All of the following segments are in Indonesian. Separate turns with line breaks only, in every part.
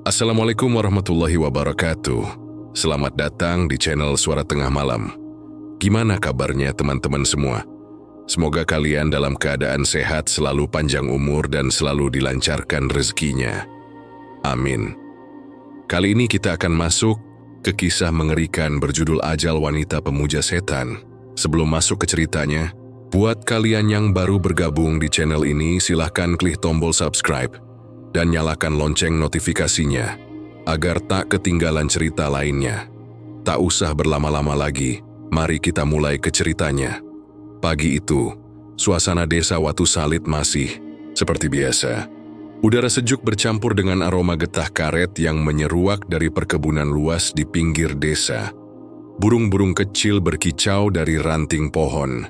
Assalamualaikum warahmatullahi wabarakatuh. Selamat datang di channel Suara Tengah Malam. Gimana kabarnya teman-teman semua? Semoga kalian dalam keadaan sehat, selalu panjang umur dan selalu dilancarkan rezekinya. Amin. Kali ini kita akan masuk ke kisah mengerikan berjudul Ajal Wanita Pemuja Setan. Sebelum masuk ke ceritanya, buat kalian yang baru bergabung di channel ini, silahkan klik tombol subscribe dan nyalakan lonceng notifikasinya agar tak ketinggalan cerita lainnya. Tak usah berlama-lama lagi, mari kita mulai ke ceritanya. Pagi itu, suasana desa Watu Salit masih seperti biasa. Udara sejuk bercampur dengan aroma getah karet yang menyeruak dari perkebunan luas di pinggir desa. Burung-burung kecil berkicau dari ranting pohon,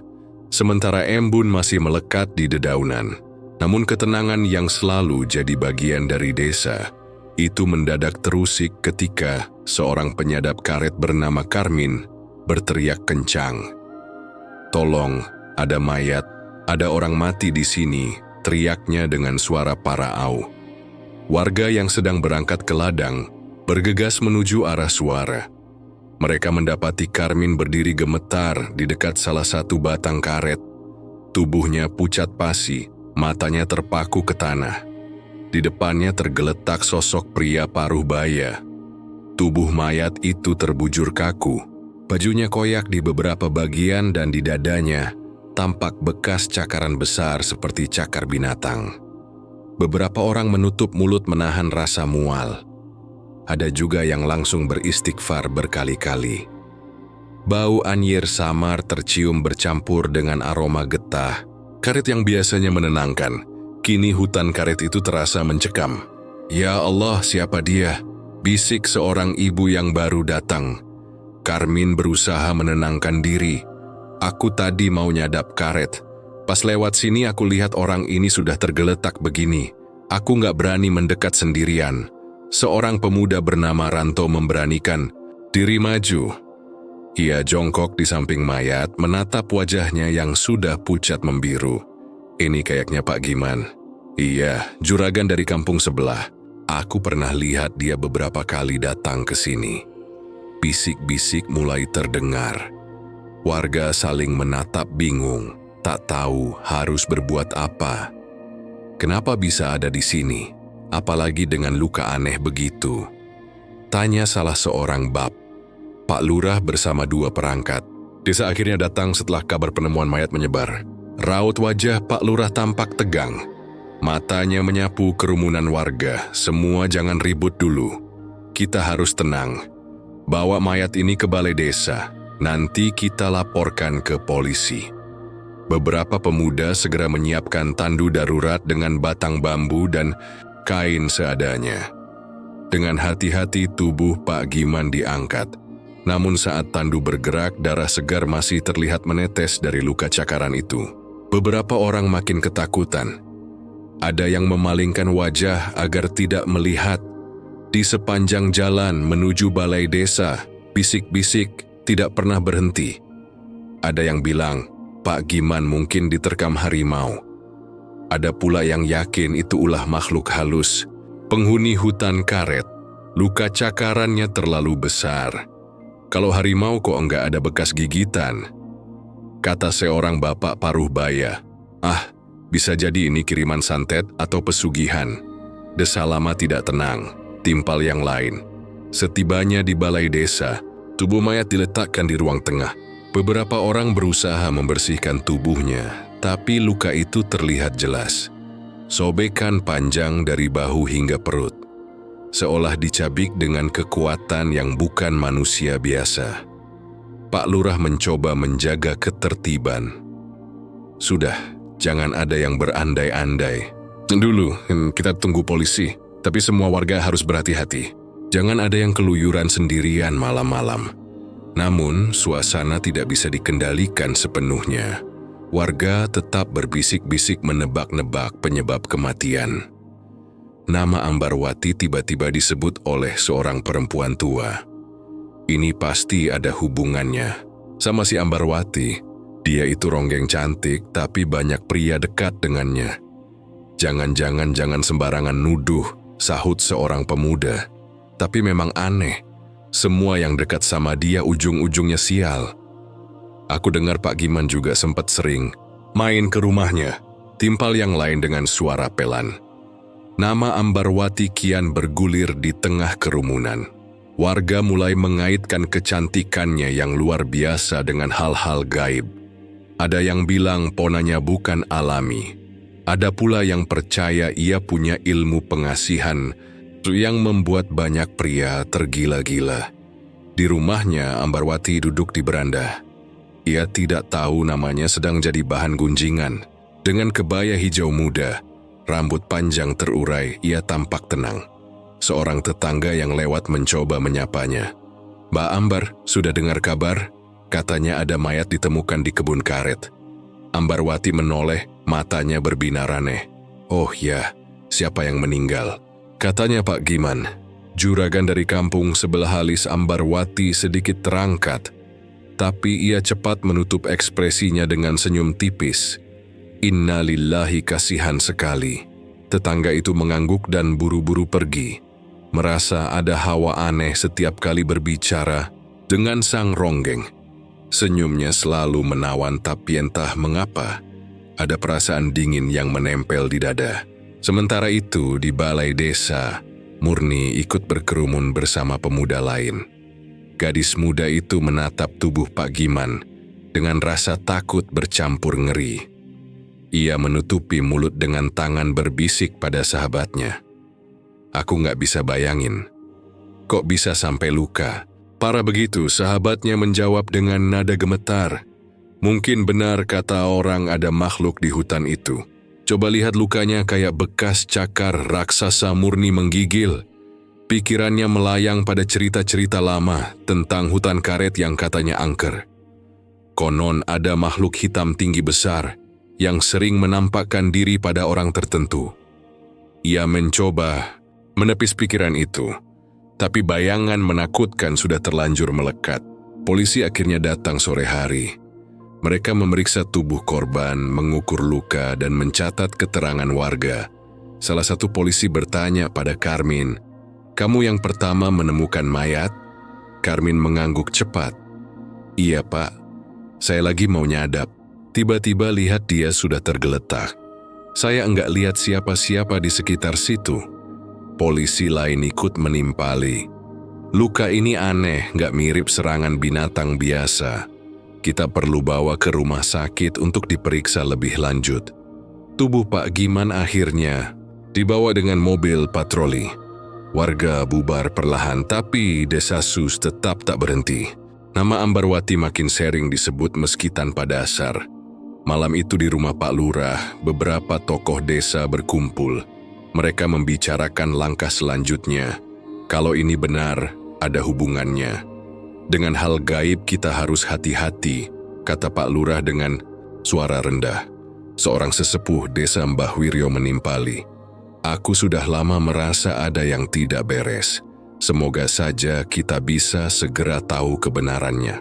sementara embun masih melekat di dedaunan. Namun ketenangan yang selalu jadi bagian dari desa itu mendadak terusik ketika seorang penyadap karet bernama Karmin berteriak kencang. "Tolong, ada mayat, ada orang mati di sini," teriaknya dengan suara paraau. Warga yang sedang berangkat ke ladang bergegas menuju arah suara. Mereka mendapati Karmin berdiri gemetar di dekat salah satu batang karet. Tubuhnya pucat pasi, matanya terpaku ke tanah. Di depannya tergeletak sosok pria paruh baya. Tubuh mayat itu terbujur kaku. Bajunya koyak di beberapa bagian dan di dadanya tampak bekas cakaran besar seperti cakar binatang. Beberapa orang menutup mulut menahan rasa mual. Ada juga yang langsung beristighfar berkali-kali. Bau anyir samar tercium bercampur dengan aroma getah. Karet yang biasanya menenangkan, kini hutan karet itu terasa mencekam. "Ya Allah, siapa dia?" bisik seorang ibu yang baru datang. Karmin berusaha menenangkan diri. "Aku tadi mau nyadap karet. Pas lewat sini aku lihat orang ini sudah tergeletak begini. Aku nggak berani mendekat sendirian." Seorang pemuda bernama Ranto memberanikan diri maju. Ia jongkok di samping mayat, menatap wajahnya yang sudah pucat membiru. "Ini kayaknya Pak Giman." "Iya, juragan dari kampung sebelah. Aku pernah lihat dia beberapa kali datang ke sini." Bisik-bisik mulai terdengar. Warga saling menatap bingung, tak tahu harus berbuat apa. "Kenapa bisa ada di sini? Apalagi dengan luka aneh begitu?" tanya salah seorang bab. Pak Lurah bersama dua perangkat. "Desa akhirnya datang setelah kabar penemuan mayat menyebar." Raut wajah Pak Lurah tampak tegang. Matanya menyapu kerumunan warga. "Semua jangan ribut dulu. Kita harus tenang. Bawa mayat ini ke balai desa. Nanti kita laporkan ke polisi." Beberapa pemuda segera menyiapkan tandu darurat dengan batang bambu dan kain seadanya. Dengan hati-hati tubuh Pak Giman diangkat. Namun saat tandu bergerak, darah segar masih terlihat menetes dari luka cakaran itu. Beberapa orang makin ketakutan. Ada yang memalingkan wajah agar tidak melihat. Di sepanjang jalan menuju balai desa, bisik-bisik tidak pernah berhenti. Ada yang bilang, Pak Giman mungkin diterkam harimau. Ada pula yang yakin itu ulah makhluk halus, penghuni hutan karet. Luka cakarannya terlalu besar. "Kalau harimau kok enggak ada bekas gigitan?" kata seorang bapak paruh baya. "Ah, bisa jadi ini kiriman santet atau pesugihan." Desa lama tidak tenang, timpal yang lain. Setibanya di balai desa, tubuh mayat diletakkan di ruang tengah. Beberapa orang berusaha membersihkan tubuhnya, tapi luka itu terlihat jelas. Sobekan panjang dari bahu hingga perut, seolah dicabik dengan kekuatan yang bukan manusia biasa. Pak Lurah mencoba menjaga ketertiban. "Sudah, jangan ada yang berandai-andai. Dulu, kita tunggu polisi, tapi semua warga harus berhati-hati. Jangan ada yang keluyuran sendirian malam-malam." Namun, suasana tidak bisa dikendalikan sepenuhnya. Warga tetap berbisik-bisik menebak-nebak penyebab kematian. Nama Ambarwati tiba-tiba disebut oleh seorang perempuan tua. Ini pasti ada hubungannya sama si Ambarwati. Dia itu ronggeng cantik, tapi banyak pria dekat dengannya. Jangan sembarangan nuduh, sahut seorang pemuda. Tapi memang aneh, semua yang dekat sama dia ujung-ujungnya sial. Aku dengar Pak Giman juga sempat sering main ke rumahnya, timpal yang lain dengan suara pelan. Nama Ambarwati kian bergulir di tengah kerumunan. Warga mulai mengaitkan kecantikannya yang luar biasa dengan hal-hal gaib. Ada yang bilang ponanya bukan alami. Ada pula yang percaya ia punya ilmu pengasihan yang membuat banyak pria tergila-gila. Di rumahnya, Ambarwati duduk di beranda. Ia tidak tahu namanya sedang jadi bahan gunjingan. Dengan kebaya hijau muda, rambut panjang terurai, ia tampak tenang. Seorang tetangga yang lewat mencoba menyapanya. "Mbak Ambar, sudah dengar kabar? Katanya ada mayat ditemukan di kebun karet." Ambarwati menoleh, matanya berbinar aneh. "Oh ya, siapa yang meninggal?" Katanya Pak Giman. Juragan dari kampung sebelah alis Ambarwati sedikit terangkat. Tapi ia cepat menutup ekspresinya dengan senyum tipis. "Innalillahi, kasihan sekali." Tetangga itu mengangguk dan buru-buru pergi. Merasa ada hawa aneh setiap kali berbicara dengan sang ronggeng. Senyumnya selalu menawan, tapi entah mengapa ada perasaan dingin yang menempel di dada. Sementara itu di balai desa, Murni ikut berkerumun bersama pemuda lain. Gadis muda itu menatap tubuh Pak Giman dengan rasa takut bercampur ngeri. Ia menutupi mulut dengan tangan berbisik pada sahabatnya. "Aku nggak bisa bayangin. Kok bisa sampai luka?" Parah begitu, sahabatnya menjawab dengan nada gemetar. "Mungkin benar kata orang ada makhluk di hutan itu. Coba lihat lukanya kayak bekas cakar raksasa." Murni menggigil. Pikirannya melayang pada cerita-cerita lama tentang hutan karet yang katanya angker. Konon ada makhluk hitam tinggi besar yang sering menampakkan diri pada orang tertentu. Ia mencoba menepis pikiran itu, tapi bayangan menakutkan sudah terlanjur melekat. Polisi akhirnya datang sore hari. Mereka memeriksa tubuh korban, mengukur luka, dan mencatat keterangan warga. Salah satu polisi bertanya pada Karmin, "Kamu yang pertama menemukan mayat?" Karmin mengangguk cepat. "Iya Pak, saya lagi mau nyadap. Tiba-tiba lihat dia sudah tergeletak. Saya enggak lihat siapa-siapa di sekitar situ." Polisi lain ikut menimpali. "Luka ini aneh, nggak mirip serangan binatang biasa. Kita perlu bawa ke rumah sakit untuk diperiksa lebih lanjut." Tubuh Pak Giman akhirnya dibawa dengan mobil patroli. Warga bubar perlahan, tapi desasus tetap tak berhenti. Nama Ambarwati makin sering disebut meski tanpa dasar. Malam itu di rumah Pak Lurah, beberapa tokoh desa berkumpul. Mereka membicarakan langkah selanjutnya. Kalau ini benar, ada hubungannya. "Dengan hal gaib kita harus hati-hati," kata Pak Lurah dengan suara rendah. Seorang sesepuh desa Mbah Wiryo menimpali. "Aku sudah lama merasa ada yang tidak beres. Semoga saja kita bisa segera tahu kebenarannya."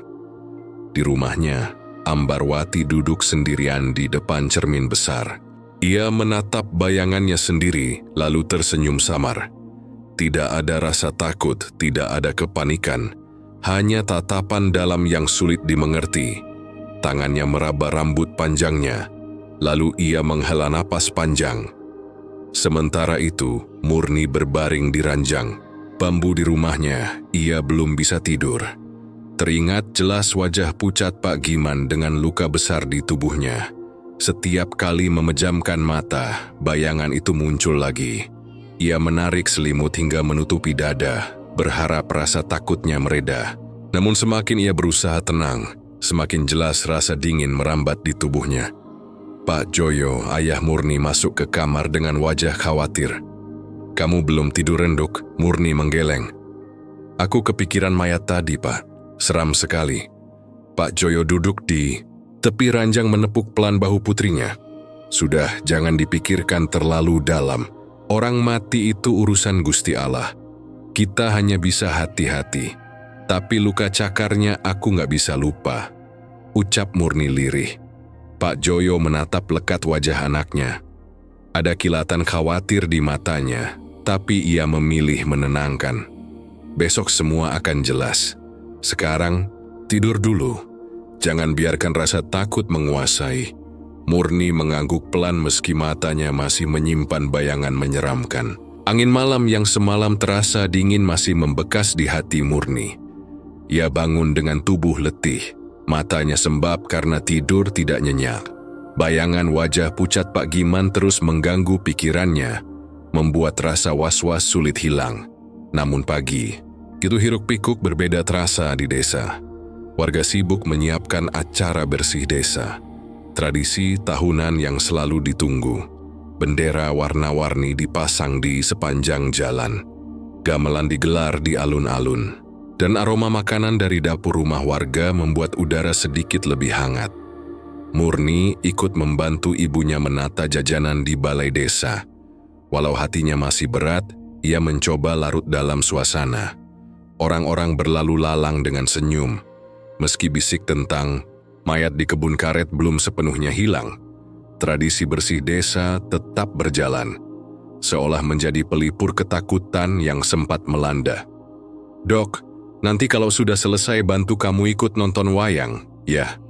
Di rumahnya, Ambarwati duduk sendirian di depan cermin besar. Ia menatap bayangannya sendiri, lalu tersenyum samar. Tidak ada rasa takut, tidak ada kepanikan, hanya tatapan dalam yang sulit dimengerti. Tangannya meraba rambut panjangnya, lalu ia menghela napas panjang. Sementara itu, Murni berbaring di ranjang bambu di rumahnya. Ia belum bisa tidur. Teringat jelas wajah pucat Pak Giman dengan luka besar di tubuhnya. Setiap kali memejamkan mata, bayangan itu muncul lagi. Ia menarik selimut hingga menutupi dada, berharap rasa takutnya mereda. Namun semakin ia berusaha tenang, semakin jelas rasa dingin merambat di tubuhnya. Pak Joyo, ayah Murni, masuk ke kamar dengan wajah khawatir. "Kamu belum tidur renduk?" Murni menggeleng. "Aku kepikiran mayat tadi, Pak. Seram sekali." Pak Joyo duduk di tepi ranjang menepuk pelan bahu putrinya. "Sudah, jangan dipikirkan terlalu dalam. Orang mati itu urusan Gusti Allah. Kita hanya bisa hati-hati. Tapi luka cakarnya aku nggak bisa lupa," ucap Murni lirih. Pak Joyo menatap lekat wajah anaknya. Ada kilatan khawatir di matanya. Tapi ia memilih menenangkan. Besok semua akan jelas. Sekarang, tidur dulu. Jangan biarkan rasa takut menguasai. Murni mengangguk pelan meski matanya masih menyimpan bayangan menyeramkan. Angin malam yang semalam terasa dingin masih membekas di hati Murni. Ia bangun dengan tubuh letih. Matanya sembab karena tidur tidak nyenyak. Bayangan wajah pucat Pak Giman terus mengganggu pikirannya, membuat rasa was-was sulit hilang. Namun pagi, itu hiruk-pikuk berbeda terasa di desa. Warga sibuk menyiapkan acara bersih desa. Tradisi tahunan yang selalu ditunggu. Bendera warna-warni dipasang di sepanjang jalan. Gamelan digelar di alun-alun. Dan aroma makanan dari dapur rumah warga membuat udara sedikit lebih hangat. Murni ikut membantu ibunya menata jajanan di balai desa. Walau hatinya masih berat, ia mencoba larut dalam suasana. Orang-orang berlalu lalang dengan senyum. Meski bisik tentang mayat di kebun karet belum sepenuhnya hilang, tradisi bersih desa tetap berjalan, seolah menjadi pelipur ketakutan yang sempat melanda. "Dok, nanti kalau sudah selesai bantu kamu ikut nonton wayang, ya,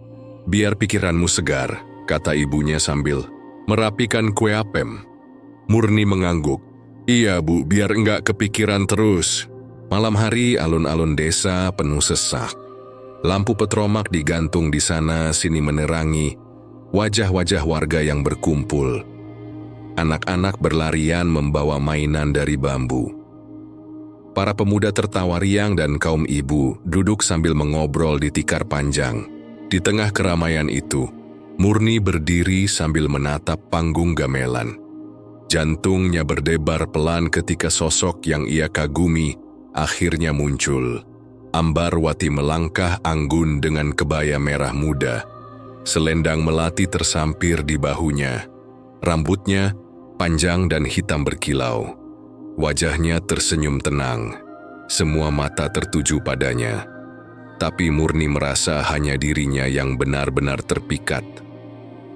biar pikiranmu segar," kata ibunya sambil merapikan kue apem. Murni mengangguk. "Iya Bu, biar enggak kepikiran terus." Malam hari alun-alun desa penuh sesak. Lampu petromak digantung di sana sini menerangi wajah-wajah warga yang berkumpul. Anak-anak berlarian membawa mainan dari bambu. Para pemuda tertawa riang dan kaum ibu duduk sambil mengobrol di tikar panjang. Di tengah keramaian itu, Murni berdiri sambil menatap panggung gamelan. Jantungnya berdebar pelan ketika sosok yang ia kagumi akhirnya muncul. Ambarwati melangkah anggun dengan kebaya merah muda. Selendang melati tersampir di bahunya. Rambutnya panjang dan hitam berkilau. Wajahnya tersenyum tenang. Semua mata tertuju padanya. Tapi Murni merasa hanya dirinya yang benar-benar terpikat.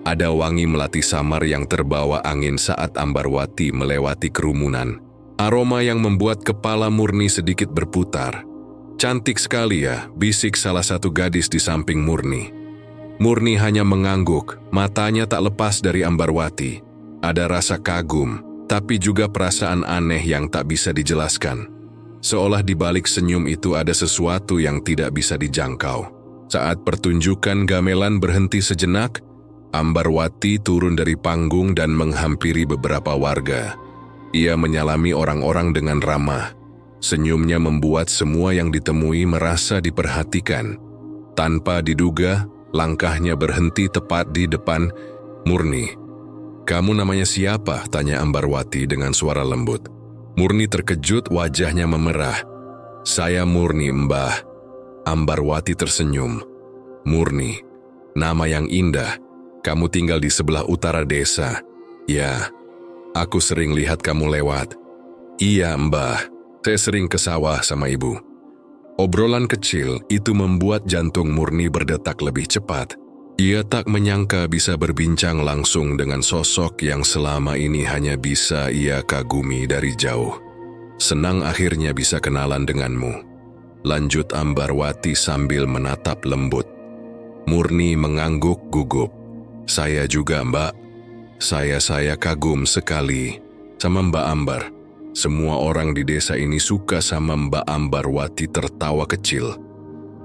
Ada wangi melati samar yang terbawa angin saat Ambarwati melewati kerumunan. Aroma yang membuat kepala Murni sedikit berputar. "Cantik sekali ya," bisik salah satu gadis di samping Murni. Murni hanya mengangguk, matanya tak lepas dari Ambarwati. Ada rasa kagum, tapi juga perasaan aneh yang tak bisa dijelaskan. Seolah di balik senyum itu ada sesuatu yang tidak bisa dijangkau. Saat pertunjukan gamelan berhenti sejenak, Ambarwati turun dari panggung dan menghampiri beberapa warga. Ia menyalami orang-orang dengan ramah. Senyumnya membuat semua yang ditemui merasa diperhatikan. Tanpa diduga, langkahnya berhenti tepat di depan Murni. "Kamu namanya siapa?" tanya Ambarwati dengan suara lembut. Murni terkejut, wajahnya memerah. "Saya Murni, Mbah." Ambarwati tersenyum. "Murni, nama yang indah. Kamu tinggal di sebelah utara desa." "Ya, aku sering lihat kamu lewat." "Iya, Mbah. Saya sering ke sawah sama ibu." Obrolan kecil itu membuat jantung Murni berdetak lebih cepat. Ia tak menyangka bisa berbincang langsung dengan sosok yang selama ini hanya bisa ia kagumi dari jauh. "Senang akhirnya bisa kenalan denganmu," lanjut Ambarwati sambil menatap lembut. Murni mengangguk gugup. "Saya juga, Mbak. Saya kagum sekali sama Mbak Ambar. Semua orang di desa ini suka sama Mbak Ambarwati." Tertawa kecil.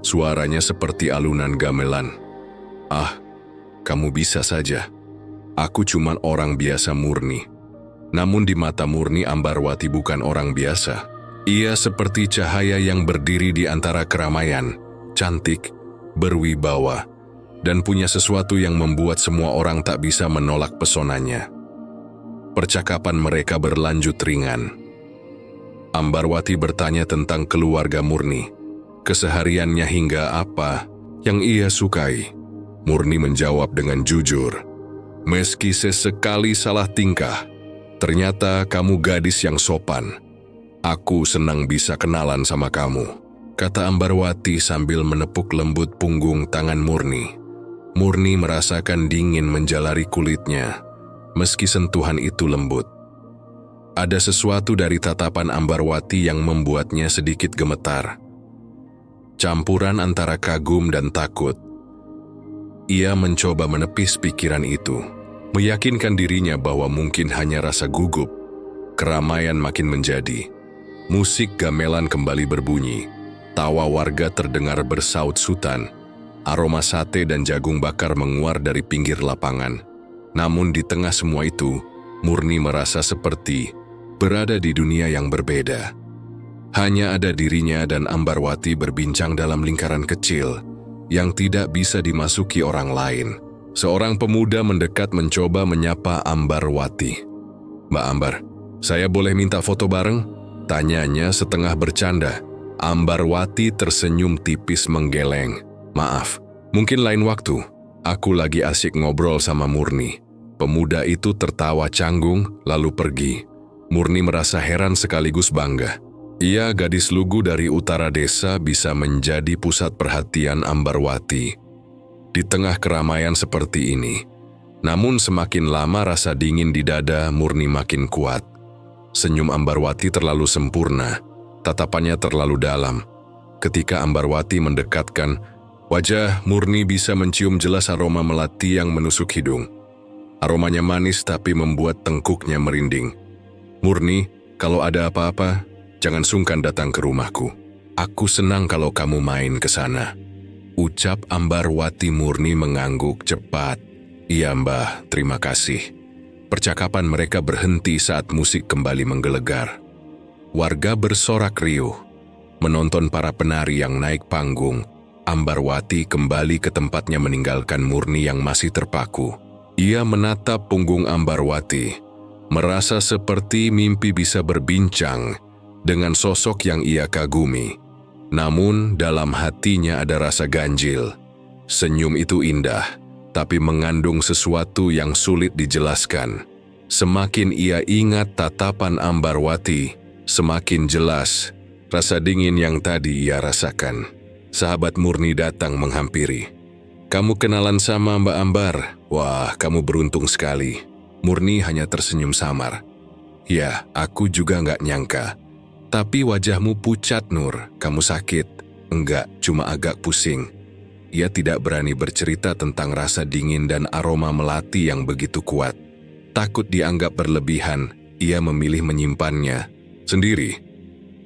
Suaranya seperti alunan gamelan. "Ah, kamu bisa saja. Aku cuman orang biasa Murni." Namun di mata Murni, Ambarwati bukan orang biasa. Ia seperti cahaya yang berdiri di antara keramaian, cantik, berwibawa, dan punya sesuatu yang membuat semua orang tak bisa menolak pesonanya. Percakapan mereka berlanjut ringan. Ambarwati bertanya tentang keluarga Murni, kesehariannya hingga apa yang ia sukai. Murni menjawab dengan jujur, "Meski sesekali salah tingkah, ternyata kamu gadis yang sopan. Aku senang bisa kenalan sama kamu," kata Ambarwati sambil menepuk lembut punggung tangan Murni. Murni merasakan dingin menjalari kulitnya, meski sentuhan itu lembut. Ada sesuatu dari tatapan Ambarwati yang membuatnya sedikit gemetar. Campuran antara kagum dan takut. Ia mencoba menepis pikiran itu, meyakinkan dirinya bahwa mungkin hanya rasa gugup. Keramaian makin menjadi. Musik gamelan kembali berbunyi. Tawa warga terdengar bersaut-sutan. Aroma sate dan jagung bakar menguar dari pinggir lapangan. Namun di tengah semua itu, Murni merasa seperti berada di dunia yang berbeda. Hanya ada dirinya dan Ambarwati berbincang dalam lingkaran kecil yang tidak bisa dimasuki orang lain. Seorang pemuda mendekat mencoba menyapa Ambarwati. "Mbak Ambar, saya boleh minta foto bareng?" Tanyanya setengah bercanda. Ambarwati tersenyum tipis menggeleng. "Maaf, mungkin lain waktu. Aku lagi asyik ngobrol sama Murni." Pemuda itu tertawa canggung lalu pergi. Murni merasa heran sekaligus bangga. Ia, gadis lugu dari utara desa, bisa menjadi pusat perhatian Ambarwati di tengah keramaian seperti ini. Namun semakin lama rasa dingin di dada Murni makin kuat. Senyum Ambarwati terlalu sempurna, tatapannya terlalu dalam. Ketika Ambarwati mendekatkan, wajah Murni bisa mencium jelas aroma melati yang menusuk hidung. Aromanya manis tapi membuat tengkuknya merinding. "Murni, kalau ada apa-apa, jangan sungkan datang ke rumahku. Aku senang kalau kamu main ke sana." Ucap Ambarwati. Murni mengangguk cepat. "Iya Mbah, terima kasih." Percakapan mereka berhenti saat musik kembali menggelegar. Warga bersorak riuh, menonton para penari yang naik panggung. Ambarwati kembali ke tempatnya meninggalkan Murni yang masih terpaku. Ia menatap punggung Ambarwati, merasa seperti mimpi bisa berbincang dengan sosok yang ia kagumi. Namun dalam hatinya ada rasa ganjil. Senyum itu indah, tapi mengandung sesuatu yang sulit dijelaskan. Semakin ia ingat tatapan Ambarwati, semakin jelas rasa dingin yang tadi ia rasakan. Sahabat Murni datang menghampiri. "Kamu kenalan sama Mbak Ambar? Wah, kamu beruntung sekali." Murni hanya tersenyum samar. "Ya, aku juga nggak nyangka. Tapi wajahmu pucat, Nur. Kamu sakit?" "Enggak, cuma agak pusing." Ia tidak berani bercerita tentang rasa dingin dan aroma melati yang begitu kuat. Takut dianggap berlebihan, ia memilih menyimpannya sendiri.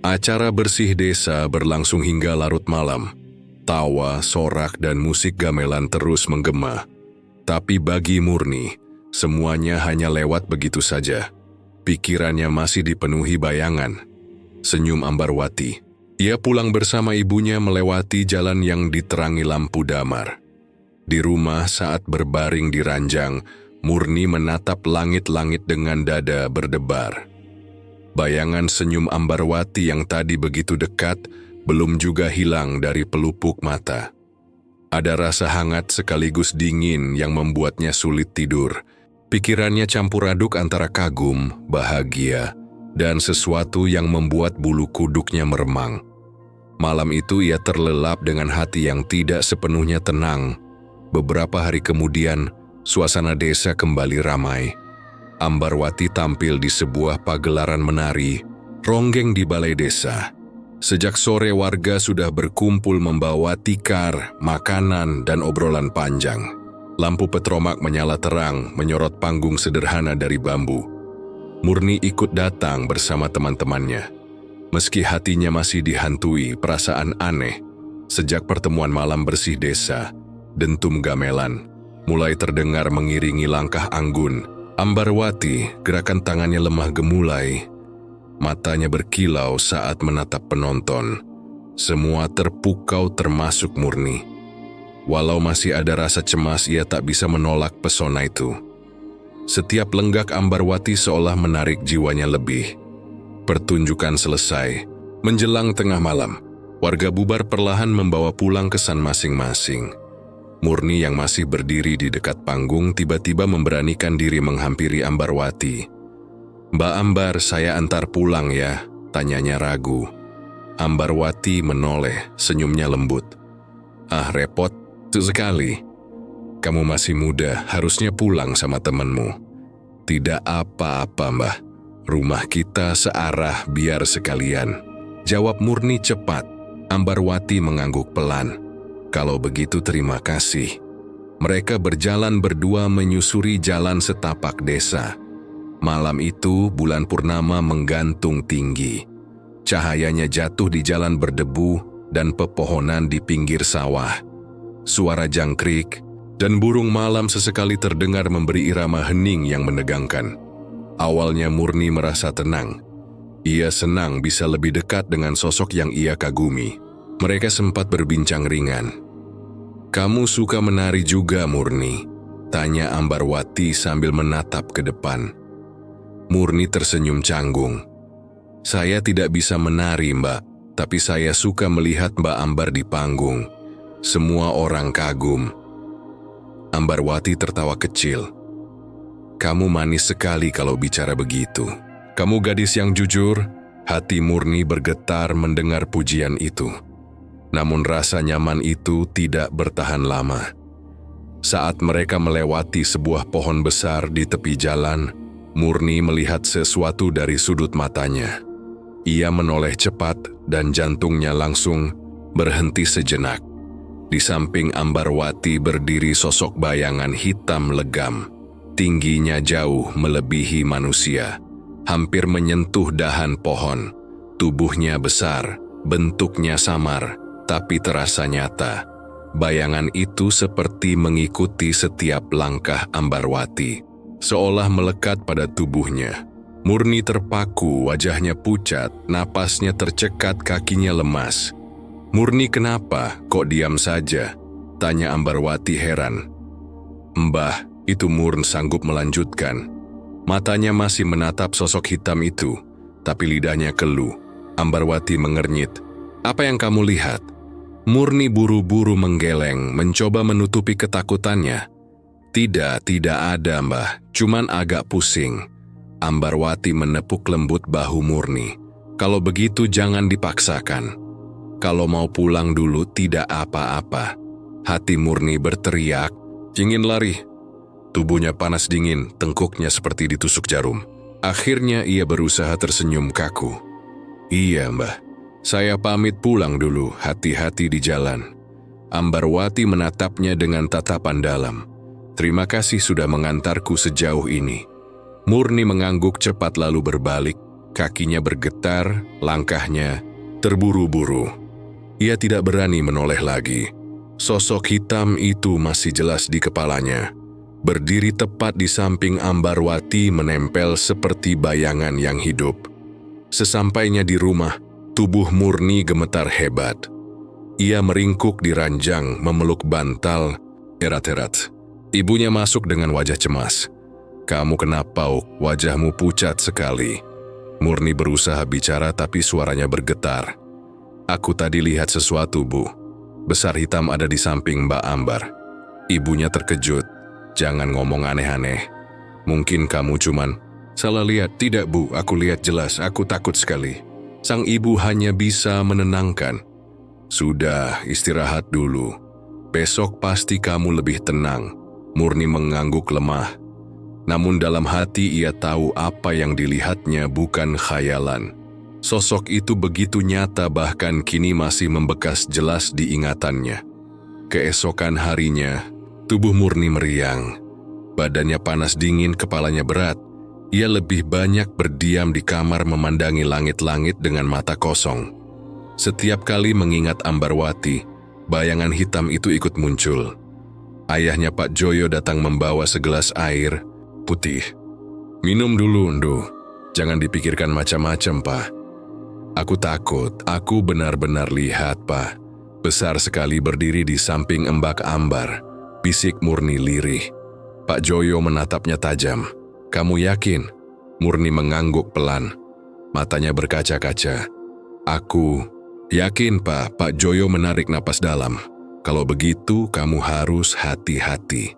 Acara bersih desa berlangsung hingga larut malam. Tawa, sorak, dan musik gamelan terus menggema. Tapi bagi Murni, semuanya hanya lewat begitu saja. Pikirannya masih dipenuhi bayangan. Senyum Ambarwati. Ia pulang bersama ibunya melewati jalan yang diterangi lampu damar. Di rumah saat berbaring di ranjang, Murni menatap langit-langit dengan dada berdebar. Bayangan senyum Ambarwati yang tadi begitu dekat belum juga hilang dari pelupuk mata. Ada rasa hangat sekaligus dingin yang membuatnya sulit tidur. Pikirannya campur aduk antara kagum, bahagia, dan sesuatu yang membuat bulu kuduknya meremang. Malam itu ia terlelap dengan hati yang tidak sepenuhnya tenang. Beberapa hari kemudian, suasana desa kembali ramai. Ambarwati tampil di sebuah pagelaran menari, ronggeng di balai desa. Sejak sore warga sudah berkumpul membawa tikar, makanan, dan obrolan panjang. Lampu petromak menyala terang, menyorot panggung sederhana dari bambu. Murni ikut datang bersama teman-temannya. Meski hatinya masih dihantui perasaan aneh, sejak pertemuan malam bersih desa, dentum gamelan mulai terdengar mengiringi langkah anggun. Ambarwati, gerakan tangannya lemah gemulai. Matanya berkilau saat menatap penonton. Semua terpukau termasuk Murni. Walau masih ada rasa cemas, ia tak bisa menolak pesona itu. Setiap lenggak Ambarwati seolah menarik jiwanya lebih. Pertunjukan selesai. Menjelang tengah malam, warga bubar perlahan membawa pulang kesan masing-masing. Murni yang masih berdiri di dekat panggung tiba-tiba memberanikan diri menghampiri Ambarwati. "Mbak Ambar, saya antar pulang ya," tanyanya ragu. Ambarwati menoleh, senyumnya lembut. "Ah, repot tuh sekali. Kamu masih muda, harusnya pulang sama temanmu." "Tidak apa-apa, Mbah. Rumah kita searah biar sekalian. Jawab Murni cepat. Ambarwati mengangguk pelan. Kalau begitu terima kasih. Mereka berjalan berdua menyusuri jalan setapak desa. Malam itu bulan purnama menggantung tinggi. Cahayanya jatuh di jalan berdebu dan pepohonan di pinggir sawah. Suara jangkrik dan burung malam sesekali terdengar memberi irama hening yang menegangkan. Awalnya Murni merasa tenang. Ia senang bisa lebih dekat dengan sosok yang ia kagumi. Mereka sempat berbincang ringan. "Kamu suka menari juga, Murni?" tanya Ambarwati sambil menatap ke depan. Murni tersenyum canggung. "Saya tidak bisa menari, Mbak, tapi saya suka melihat Mbak Ambar di panggung. Semua orang kagum." Ambarwati tertawa kecil. "Kamu manis sekali kalau bicara begitu. Kamu gadis yang jujur." Hati Murni bergetar mendengar pujian itu. Namun rasa nyaman itu tidak bertahan lama. Saat mereka melewati sebuah pohon besar di tepi jalan, Murni melihat sesuatu dari sudut matanya. Ia menoleh cepat dan jantungnya langsung berhenti sejenak. Di samping Ambarwati berdiri sosok bayangan hitam legam. Tingginya jauh melebihi manusia, hampir menyentuh dahan pohon. Tubuhnya besar, bentuknya samar, tapi terasa nyata. Bayangan itu seperti mengikuti setiap langkah Ambarwati, seolah melekat pada tubuhnya. Murni terpaku, wajahnya pucat, napasnya tercekat, kakinya lemas. "Murni, kenapa? Kok diam saja?" tanya Ambarwati heran. "Mbah," itu Murni sanggup melanjutkan. Matanya masih menatap sosok hitam itu, tapi lidahnya keluh. Ambarwati mengernyit. "Apa yang kamu lihat?" Murni buru-buru menggeleng, mencoba menutupi ketakutannya. Tidak ada, Mbah. Cuman agak pusing." Ambarwati menepuk lembut bahu Murni. "Kalau begitu jangan dipaksakan. Kalau mau pulang dulu tidak apa-apa." Hati Murni berteriak, ingin lari. Tubuhnya panas dingin, tengkuknya seperti ditusuk jarum. Akhirnya ia berusaha tersenyum kaku. "Iya, Mbah. Saya pamit pulang dulu, hati-hati di jalan." Ambarwati menatapnya dengan tatapan dalam. "Terima kasih sudah mengantarku sejauh ini." Murni mengangguk cepat lalu berbalik, kakinya bergetar, langkahnya terburu-buru. Ia tidak berani menoleh lagi. Sosok hitam itu masih jelas di kepalanya. Berdiri tepat di samping Ambarwati menempel seperti bayangan yang hidup. Sesampainya di rumah, tubuh Murni gemetar hebat. Ia meringkuk di ranjang, memeluk bantal, erat-erat. Ibunya masuk dengan wajah cemas. "Kamu kenapa, Uk? Wajahmu pucat sekali." Murni berusaha bicara tapi suaranya bergetar. "Aku tadi lihat sesuatu, Bu. Besar hitam ada di samping Mbak Ambar." Ibunya terkejut. "Jangan ngomong aneh-aneh. Mungkin kamu cuman salah lihat." "Tidak, Bu, aku lihat jelas, aku takut sekali." Sang ibu hanya bisa menenangkan. "Sudah, istirahat dulu. Besok pasti kamu lebih tenang." Murni mengangguk lemah. Namun dalam hati ia tahu apa yang dilihatnya bukan khayalan. Sosok itu begitu nyata bahkan kini masih membekas jelas di ingatannya. Keesokan harinya, tubuh Murni meriang. Badannya panas dingin, kepalanya berat. Ia lebih banyak berdiam di kamar memandangi langit-langit dengan mata kosong. Setiap kali mengingat Ambarwati, bayangan hitam itu ikut muncul. Ayahnya Pak Joyo datang membawa segelas air putih. "Minum dulu, Ndu. Jangan dipikirkan macam-macam, Pak." "Aku takut, aku benar-benar lihat, Pak. Besar sekali berdiri di samping Mbak Ambar," bisik Murni lirih. Pak Joyo menatapnya tajam. "Kamu yakin?" Murni mengangguk pelan. Matanya berkaca-kaca. "Aku yakin, Pak." Pak Joyo menarik napas dalam. "Kalau begitu, kamu harus hati-hati.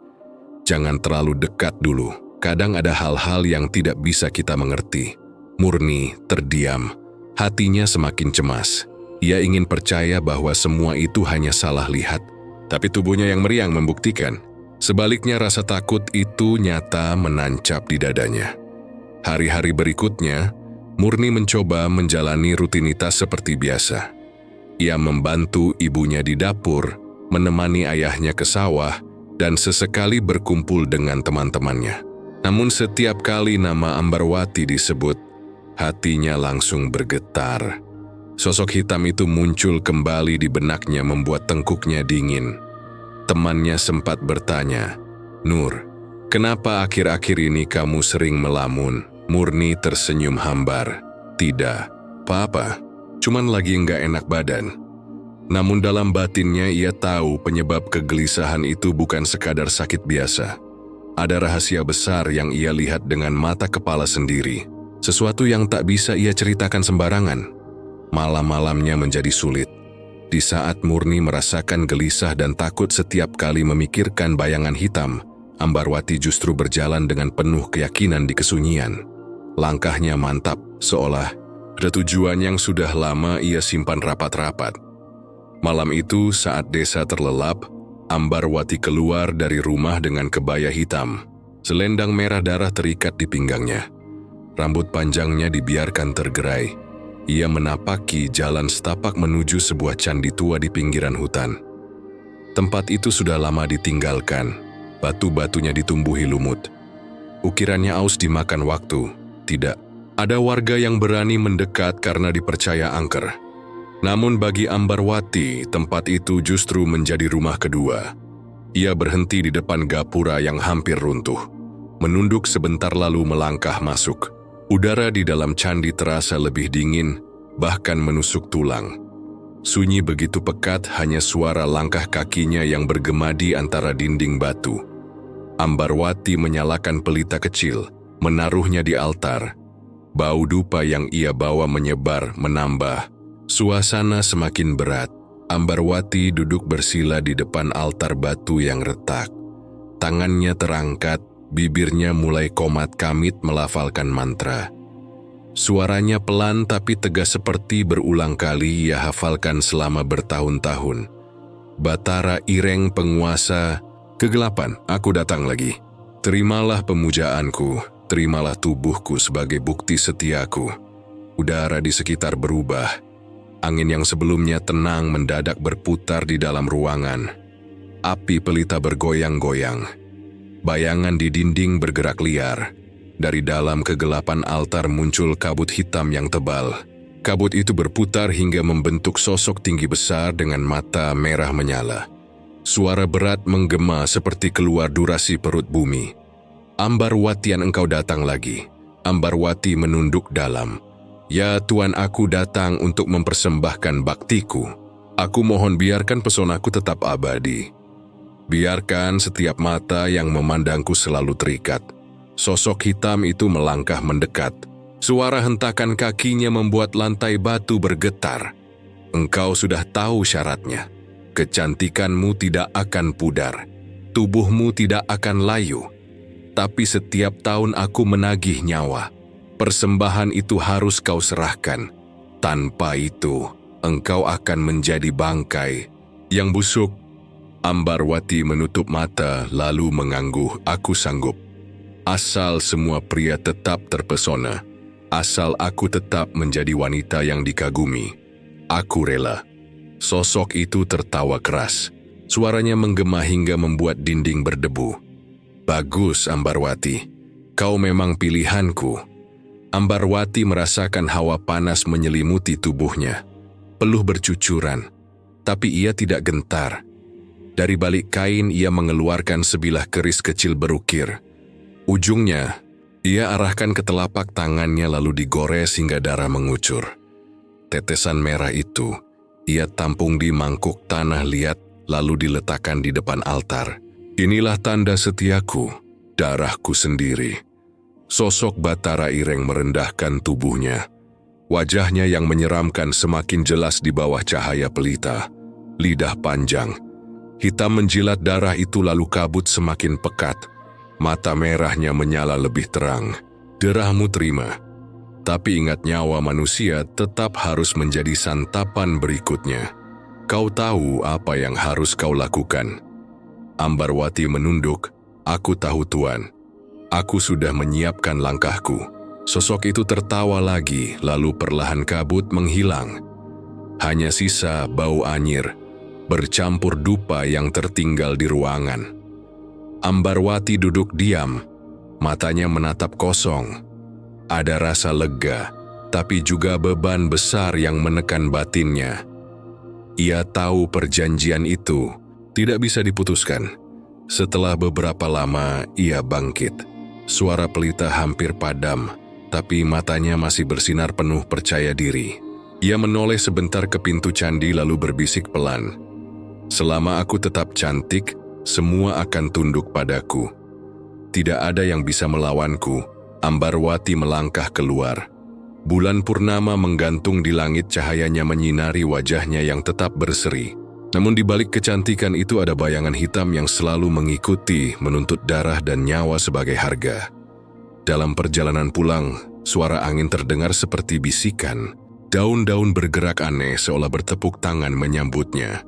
Jangan terlalu dekat dulu. Kadang ada hal-hal yang tidak bisa kita mengerti." Murni terdiam. Hatinya semakin cemas. Ia ingin percaya bahwa semua itu hanya salah lihat. Tapi tubuhnya yang meriang membuktikan. Sebaliknya rasa takut itu nyata menancap di dadanya. Hari-hari berikutnya, Murni mencoba menjalani rutinitas seperti biasa. Ia membantu ibunya di dapur, menemani ayahnya ke sawah, dan sesekali berkumpul dengan teman-temannya. Namun setiap kali nama Ambarwati disebut, hatinya langsung bergetar. Sosok hitam itu muncul kembali di benaknya membuat tengkuknya dingin. Temannya sempat bertanya, "Nur, kenapa akhir-akhir ini kamu sering melamun?" Murni tersenyum hambar. "Tidak, apa-apa, cuman lagi nggak enak badan." Namun dalam batinnya ia tahu penyebab kegelisahan itu bukan sekadar sakit biasa. Ada rahasia besar yang ia lihat dengan mata kepala sendiri. Sesuatu yang tak bisa ia ceritakan sembarangan. Malam-malamnya menjadi sulit. Di saat Murni merasakan gelisah dan takut setiap kali memikirkan bayangan hitam, Ambarwati justru berjalan dengan penuh keyakinan di kesunyian. Langkahnya mantap, seolah ada tujuan yang sudah lama ia simpan rapat-rapat. Malam itu saat desa terlelap, Ambarwati keluar dari rumah dengan kebaya hitam. Selendang merah darah terikat di pinggangnya. Rambut panjangnya dibiarkan tergerai. Ia menapaki jalan setapak menuju sebuah candi tua di pinggiran hutan. Tempat itu sudah lama ditinggalkan. Batu-batunya ditumbuhi lumut. Ukirannya aus dimakan waktu. Tidak ada warga yang berani mendekat karena dipercaya angker. Namun bagi Ambarwati, tempat itu justru menjadi rumah kedua. Ia berhenti di depan gapura yang hampir runtuh. Menunduk sebentar lalu melangkah masuk. Udara di dalam candi terasa lebih dingin, bahkan menusuk tulang. Sunyi begitu pekat, hanya suara langkah kakinya yang bergema di antara dinding batu. Ambarwati menyalakan pelita kecil, menaruhnya di altar. Bau dupa yang ia bawa menyebar, menambah. Suasana semakin berat. Ambarwati duduk bersila di depan altar batu yang retak. Tangannya terangkat, bibirnya mulai komat kamit melafalkan mantra. Suaranya pelan tapi tegas seperti berulang kali ia hafalkan selama bertahun-tahun. Batara Ireng penguasa kegelapan, aku datang lagi. Terimalah pemujaanku, terimalah tubuhku sebagai bukti setiaku. Udara di sekitar berubah. Angin yang sebelumnya tenang mendadak berputar di dalam ruangan. Api pelita bergoyang-goyang. Bayangan di dinding bergerak liar. Dari dalam kegelapan altar muncul kabut hitam yang tebal. Kabut itu berputar hingga membentuk sosok tinggi besar dengan mata merah menyala. Suara berat menggema seperti keluar durasi perut bumi. Ambarwatian, engkau datang lagi. Ambarwati menunduk dalam. Ya Tuan, aku datang untuk mempersembahkan baktiku. Aku mohon biarkan pesonaku tetap abadi. Biarkan setiap mata yang memandangku selalu terikat. Sosok hitam itu melangkah mendekat. Suara hentakan kakinya membuat lantai batu bergetar. Engkau sudah tahu syaratnya. Kecantikanmu tidak akan pudar. Tubuhmu tidak akan layu. Tapi setiap tahun aku menagih nyawa. Persembahan itu harus kau serahkan. Tanpa itu, engkau akan menjadi bangkai yang busuk. Ambarwati menutup mata lalu mengangguk, aku sanggup. Asal semua pria tetap terpesona. Asal aku tetap menjadi wanita yang dikagumi. Aku rela. Sosok itu tertawa keras. Suaranya menggema hingga membuat dinding berdebu. Bagus Ambarwati, kau memang pilihanku. Ambarwati merasakan hawa panas menyelimuti tubuhnya. Peluh bercucuran, tapi ia tidak gentar. Dari balik kain ia mengeluarkan sebilah keris kecil berukir. Ujungnya, ia arahkan ke telapak tangannya lalu digores hingga darah mengucur. Tetesan merah itu, ia tampung di mangkuk tanah liat lalu diletakkan di depan altar. Inilah tanda setiaku, darahku sendiri. Sosok Batara Ireng merendahkan tubuhnya. Wajahnya yang menyeramkan semakin jelas di bawah cahaya pelita. Lidah panjang. Hitam menjilat darah itu lalu kabut semakin pekat. Mata merahnya menyala lebih terang. Derahmu terima. Tapi ingat, nyawa manusia tetap harus menjadi santapan berikutnya. Kau tahu apa yang harus kau lakukan. Ambarwati menunduk. Aku tahu Tuan. Aku sudah menyiapkan langkahku. Sosok itu tertawa lagi, lalu perlahan kabut menghilang. Hanya sisa bau anyir, bercampur dupa yang tertinggal di ruangan. Ambarwati duduk diam, matanya menatap kosong. Ada rasa lega, tapi juga beban besar yang menekan batinnya. Ia tahu perjanjian itu tidak bisa diputuskan. Setelah beberapa lama, ia bangkit. Suara pelita hampir padam, tapi matanya masih bersinar penuh percaya diri. Ia menoleh sebentar ke pintu candi lalu berbisik pelan. "Selama aku tetap cantik, semua akan tunduk padaku. Tidak ada yang bisa melawanku." Ambarwati melangkah keluar. Bulan purnama menggantung di langit, cahayanya menyinari wajahnya yang tetap berseri. Namun di balik kecantikan itu ada bayangan hitam yang selalu mengikuti, menuntut darah dan nyawa sebagai harga. Dalam perjalanan pulang, suara angin terdengar seperti bisikan. Daun-daun bergerak aneh seolah bertepuk tangan menyambutnya.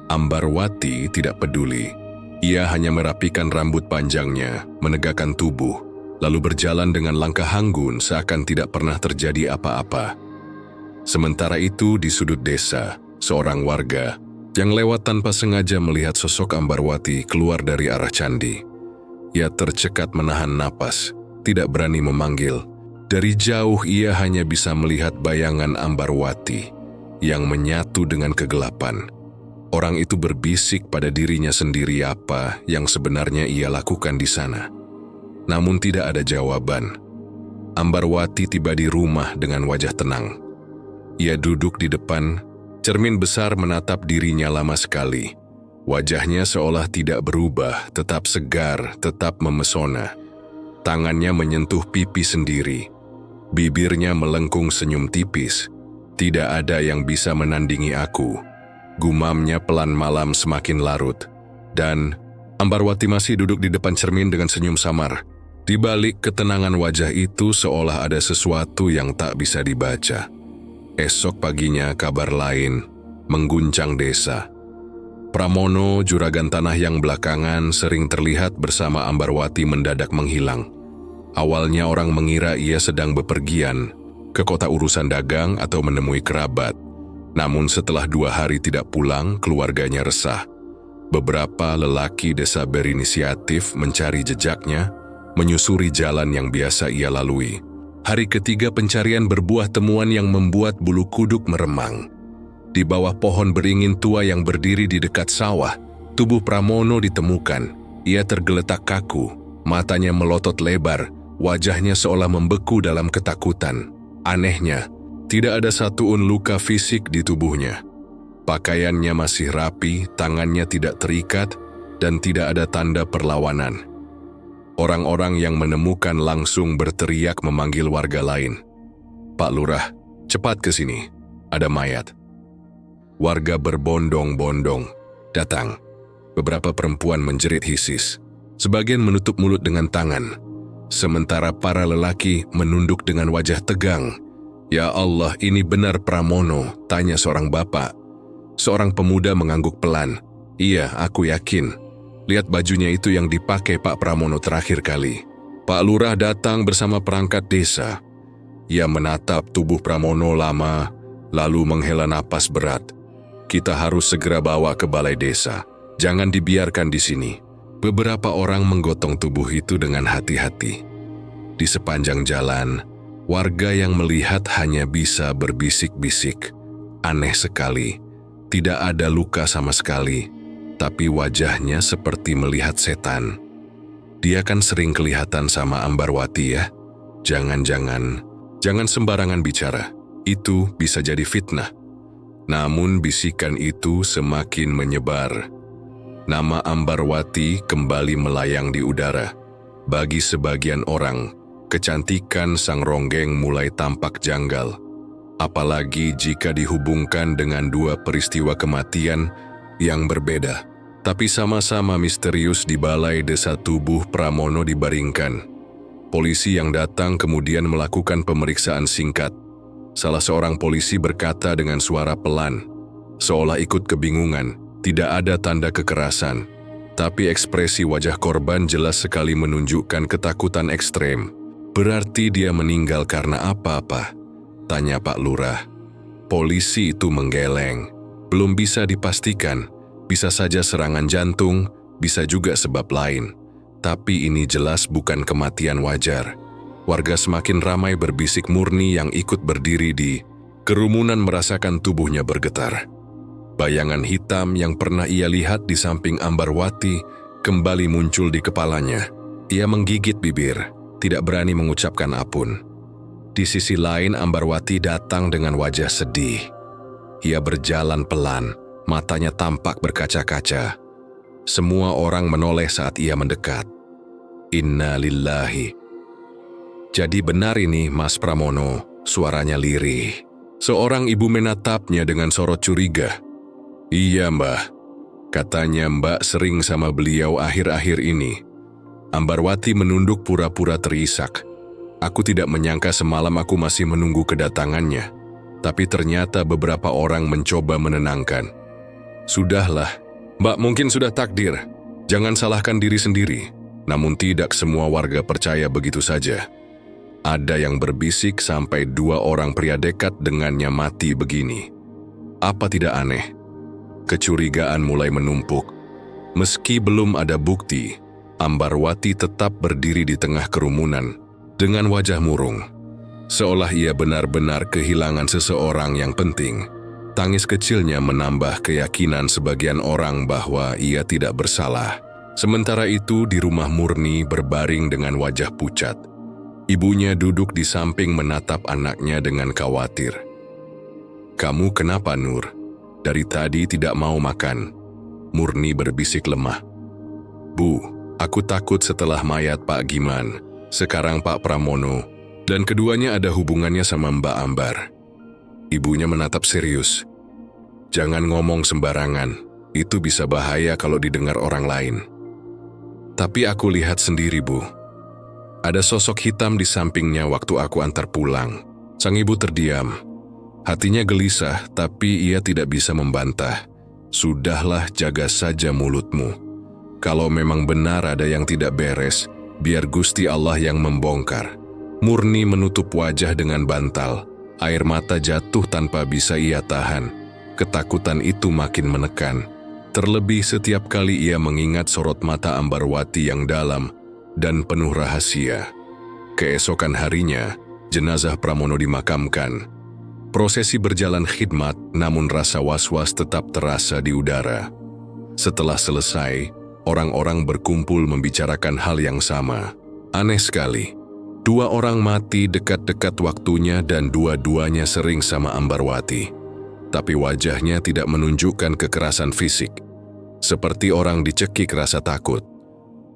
Ambarwati tidak peduli. Ia hanya merapikan rambut panjangnya, menegakkan tubuh, lalu berjalan dengan langkah anggun seakan tidak pernah terjadi apa-apa. Sementara itu di sudut desa, seorang warga yang lewat tanpa sengaja melihat sosok Ambarwati keluar dari arah candi. Ia tercekat menahan napas, tidak berani memanggil. Dari jauh ia hanya bisa melihat bayangan Ambarwati yang menyatu dengan kegelapan. Orang itu berbisik pada dirinya sendiri apa yang sebenarnya ia lakukan di sana. Namun tidak ada jawaban. Ambarwati tiba di rumah dengan wajah tenang. Ia duduk di depan, cermin besar menatap dirinya lama sekali. Wajahnya seolah tidak berubah, tetap segar, tetap memesona. Tangannya menyentuh pipi sendiri. Bibirnya melengkung senyum tipis. "Tidak ada yang bisa menandingi aku." Gumamnya pelan malam semakin larut. Dan Ambarwati masih duduk di depan cermin dengan senyum samar. Di balik ketenangan wajah itu seolah ada sesuatu yang tak bisa dibaca. Esok paginya kabar lain mengguncang desa. Pramono, juragan tanah yang belakangan sering terlihat bersama Ambarwati, mendadak menghilang. Awalnya orang mengira ia sedang bepergian ke kota urusan dagang atau menemui kerabat. Namun setelah 2 hari tidak pulang, keluarganya resah. Beberapa lelaki desa berinisiatif mencari jejaknya, menyusuri jalan yang biasa ia lalui. Hari ketiga pencarian berbuah temuan yang membuat bulu kuduk meremang. Di bawah pohon beringin tua yang berdiri di dekat sawah, tubuh Pramono ditemukan. Ia tergeletak kaku, matanya melotot lebar, wajahnya seolah membeku dalam ketakutan. Anehnya, tidak ada satuun luka fisik di tubuhnya. Pakaiannya masih rapi, tangannya tidak terikat, dan tidak ada tanda perlawanan. Orang-orang yang menemukan langsung berteriak memanggil warga lain. "Pak Lurah, cepat ke sini, ada mayat." Warga berbondong-bondong datang. Beberapa perempuan menjerit hisis. Sebagian menutup mulut dengan tangan. Sementara para lelaki menunduk dengan wajah tegang. "Ya Allah, ini benar Pramono?" tanya seorang bapak. Seorang pemuda mengangguk pelan. "Iya, aku yakin. Lihat bajunya itu yang dipakai Pak Pramono terakhir kali." Pak Lurah datang bersama perangkat desa. Ia menatap tubuh Pramono lama, lalu menghela napas berat. "Kita harus segera bawa ke balai desa. Jangan dibiarkan di sini." Beberapa orang menggotong tubuh itu dengan hati-hati. Di sepanjang jalan, warga yang melihat hanya bisa berbisik-bisik. Aneh sekali, tidak ada luka sama sekali. Tapi wajahnya seperti melihat setan. "Dia kan sering kelihatan sama Ambarwati ya? Jangan sembarangan bicara. Itu bisa jadi fitnah." Namun bisikan itu semakin menyebar. Nama Ambarwati kembali melayang di udara. Bagi sebagian orang, kecantikan sang ronggeng mulai tampak janggal. Apalagi jika dihubungkan dengan 2 peristiwa kematian yang berbeda, tapi sama-sama misterius di balai desa. Tubuh Pramono dibaringkan. Polisi yang datang kemudian melakukan pemeriksaan singkat. Salah seorang polisi berkata dengan suara pelan, seolah ikut kebingungan, "Tidak ada tanda kekerasan." Tapi ekspresi wajah korban jelas sekali menunjukkan ketakutan ekstrem. Berarti dia meninggal karena apa-apa? Tanya Pak Lurah. Polisi itu menggeleng. Belum bisa dipastikan. Bisa saja serangan jantung, bisa juga sebab lain. Tapi ini jelas bukan kematian wajar. Warga semakin ramai berbisik. Murni yang ikut berdiri di kerumunan merasakan tubuhnya bergetar. Bayangan hitam yang pernah ia lihat di samping Ambarwati kembali muncul di kepalanya. Ia menggigit bibir, tidak berani mengucapkan apapun. Di sisi lain Ambarwati datang dengan wajah sedih. Ia berjalan pelan, matanya tampak berkaca-kaca. Semua orang menoleh saat ia mendekat. Inna lillahi. Jadi benar ini Mas Pramono, suaranya lirih. Seorang ibu menatapnya dengan sorot curiga. Iya Mbah, katanya Mbak sering sama beliau akhir-akhir ini. Ambarwati menunduk pura-pura terisak. Aku tidak menyangka semalam aku masih menunggu kedatangannya. Tapi ternyata beberapa orang mencoba menenangkan. Sudahlah, Mbak mungkin sudah takdir. Jangan salahkan diri sendiri. Namun tidak semua warga percaya begitu saja. Ada yang berbisik sampai 2 orang pria dekat dengannya mati begini. Apa tidak aneh? Kecurigaan mulai menumpuk. Meski belum ada bukti, Ambarwati tetap berdiri di tengah kerumunan dengan wajah murung. Seolah ia benar-benar kehilangan seseorang yang penting. Tangis kecilnya menambah keyakinan sebagian orang bahwa ia tidak bersalah. Sementara itu di rumah Murni berbaring dengan wajah pucat. Ibunya duduk di samping menatap anaknya dengan khawatir. Kamu kenapa Nur? Dari tadi tidak mau makan. Murni berbisik lemah. Bu, aku takut setelah mayat Pak Giman, sekarang Pak Pramono, dan keduanya ada hubungannya sama Mbak Ambar. Ibunya menatap serius. Jangan ngomong sembarangan, itu bisa bahaya kalau didengar orang lain. Tapi aku lihat sendiri Bu. Ada sosok hitam di sampingnya waktu aku antar pulang. Sang ibu terdiam. Hatinya gelisah, tapi ia tidak bisa membantah. Sudahlah, jaga saja mulutmu. Kalau memang benar ada yang tidak beres, biar Gusti Allah yang membongkar. Murni menutup wajah dengan bantal. Air mata jatuh tanpa bisa ia tahan. Ketakutan itu makin menekan. Terlebih setiap kali ia mengingat sorot mata Ambarwati yang dalam dan penuh rahasia. Keesokan harinya, jenazah Pramono dimakamkan. Prosesi berjalan khidmat, namun rasa was-was tetap terasa di udara. Setelah selesai, orang-orang berkumpul membicarakan hal yang sama. Aneh sekali, 2 orang mati dekat-dekat waktunya dan dua-duanya sering sama Ambarwati. Tapi wajahnya tidak menunjukkan kekerasan fisik. Seperti orang dicekik rasa takut.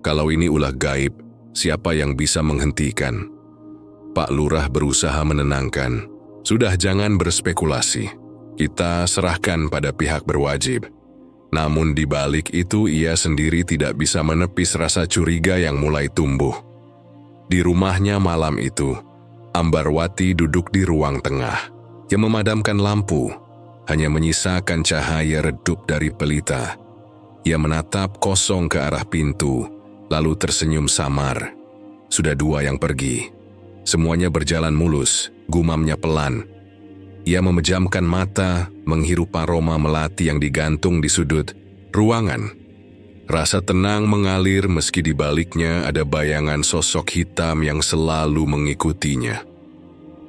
Kalau ini ulah gaib, siapa yang bisa menghentikan? Pak Lurah berusaha menenangkan. Sudah jangan berspekulasi. Kita serahkan pada pihak berwajib. Namun di balik itu ia sendiri tidak bisa menepis rasa curiga yang mulai tumbuh. Di rumahnya malam itu, Ambarwati duduk di ruang tengah. Ia memadamkan lampu, hanya menyisakan cahaya redup dari pelita. Ia menatap kosong ke arah pintu, lalu tersenyum samar. Sudah 2 yang pergi. Semuanya berjalan mulus, gumamnya pelan. Ia memejamkan mata, menghirup aroma melati yang digantung di sudut ruangan. Rasa tenang mengalir meski di baliknya ada bayangan sosok hitam yang selalu mengikutinya.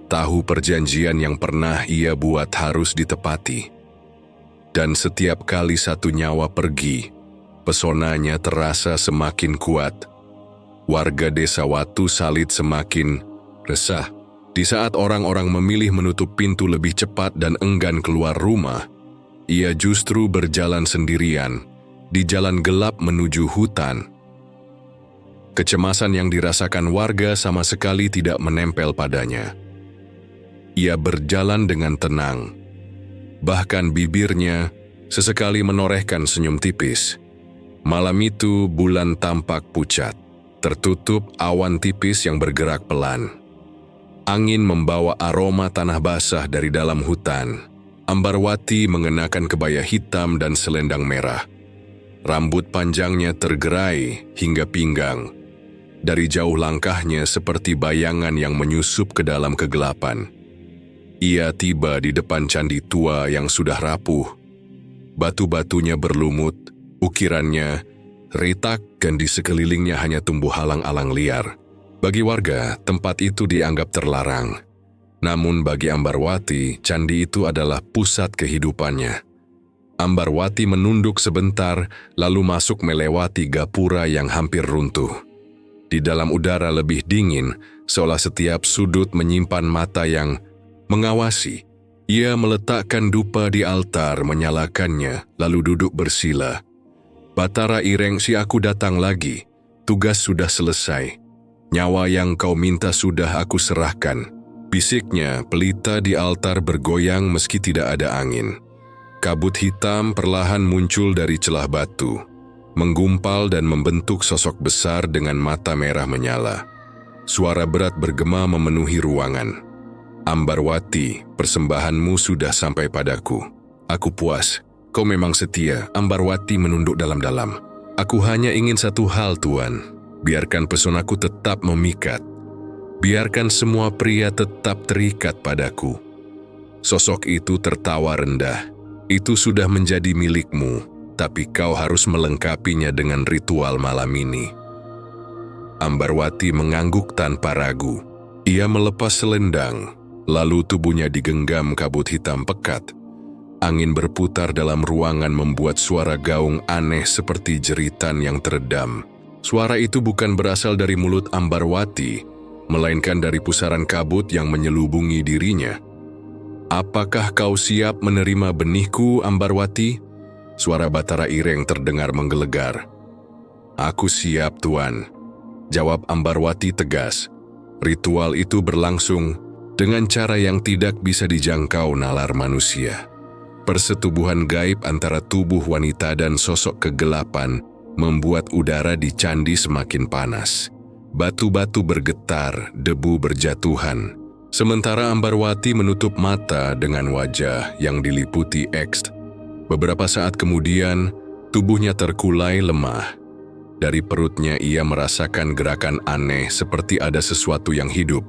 Tahu perjanjian yang pernah ia buat harus ditepati. Dan setiap kali satu nyawa pergi, pesonanya terasa semakin kuat. Warga desa Watu Salit semakin resah. Di saat orang-orang memilih menutup pintu lebih cepat dan enggan keluar rumah, ia justru berjalan sendirian di jalan gelap menuju hutan. Kecemasan yang dirasakan warga sama sekali tidak menempel padanya. Ia berjalan dengan tenang. Bahkan bibirnya sesekali menorehkan senyum tipis. Malam itu bulan tampak pucat, tertutup awan tipis yang bergerak pelan. Angin membawa aroma tanah basah dari dalam hutan. Ambarwati mengenakan kebaya hitam dan selendang merah. Rambut panjangnya tergerai hingga pinggang. Dari jauh langkahnya seperti bayangan yang menyusup ke dalam kegelapan. Ia tiba di depan candi tua yang sudah rapuh. Batu-batunya berlumut, ukirannya retak dan di sekelilingnya hanya tumbuh alang-alang liar. Bagi warga, tempat itu dianggap terlarang. Namun bagi Ambarwati, candi itu adalah pusat kehidupannya. Ambarwati menunduk sebentar, lalu masuk melewati gapura yang hampir runtuh. Di dalam udara lebih dingin, seolah setiap sudut menyimpan mata yang mengawasi. Ia meletakkan dupa di altar, menyalakannya, lalu duduk bersila. Batara Ireng, si aku datang lagi. Tugas sudah selesai. Nyawa yang kau minta sudah aku serahkan. Bisiknya, pelita di altar bergoyang meski tidak ada angin. Kabut hitam perlahan muncul dari celah batu, menggumpal dan membentuk sosok besar dengan mata merah menyala. Suara berat bergema memenuhi ruangan. Ambarwati, persembahanmu sudah sampai padaku. Aku puas. Kau memang setia. Ambarwati menunduk dalam-dalam. Aku hanya ingin satu hal, Tuan. Biarkan pesonaku tetap memikat. Biarkan semua pria tetap terikat padaku. Sosok itu tertawa rendah. Itu sudah menjadi milikmu, tapi kau harus melengkapinya dengan ritual malam ini. Ambarwati mengangguk tanpa ragu. Ia melepas selendang, lalu tubuhnya digenggam kabut hitam pekat. Angin berputar dalam ruangan membuat suara gaung aneh seperti jeritan yang teredam. Suara itu bukan berasal dari mulut Ambarwati, melainkan dari pusaran kabut yang menyelubungi dirinya. Apakah kau siap menerima benihku, Ambarwati? Suara Batara Ireng terdengar menggelegar. Aku siap, Tuan. Jawab Ambarwati tegas. Ritual itu berlangsung dengan cara yang tidak bisa dijangkau nalar manusia. Persetubuhan gaib antara tubuh wanita dan sosok kegelapan membuat udara di candi semakin panas. Batu-batu bergetar, debu berjatuhan. Sementara Ambarwati menutup mata dengan wajah yang diliputi ekst. Beberapa saat kemudian, tubuhnya terkulai lemah. Dari perutnya ia merasakan gerakan aneh seperti ada sesuatu yang hidup.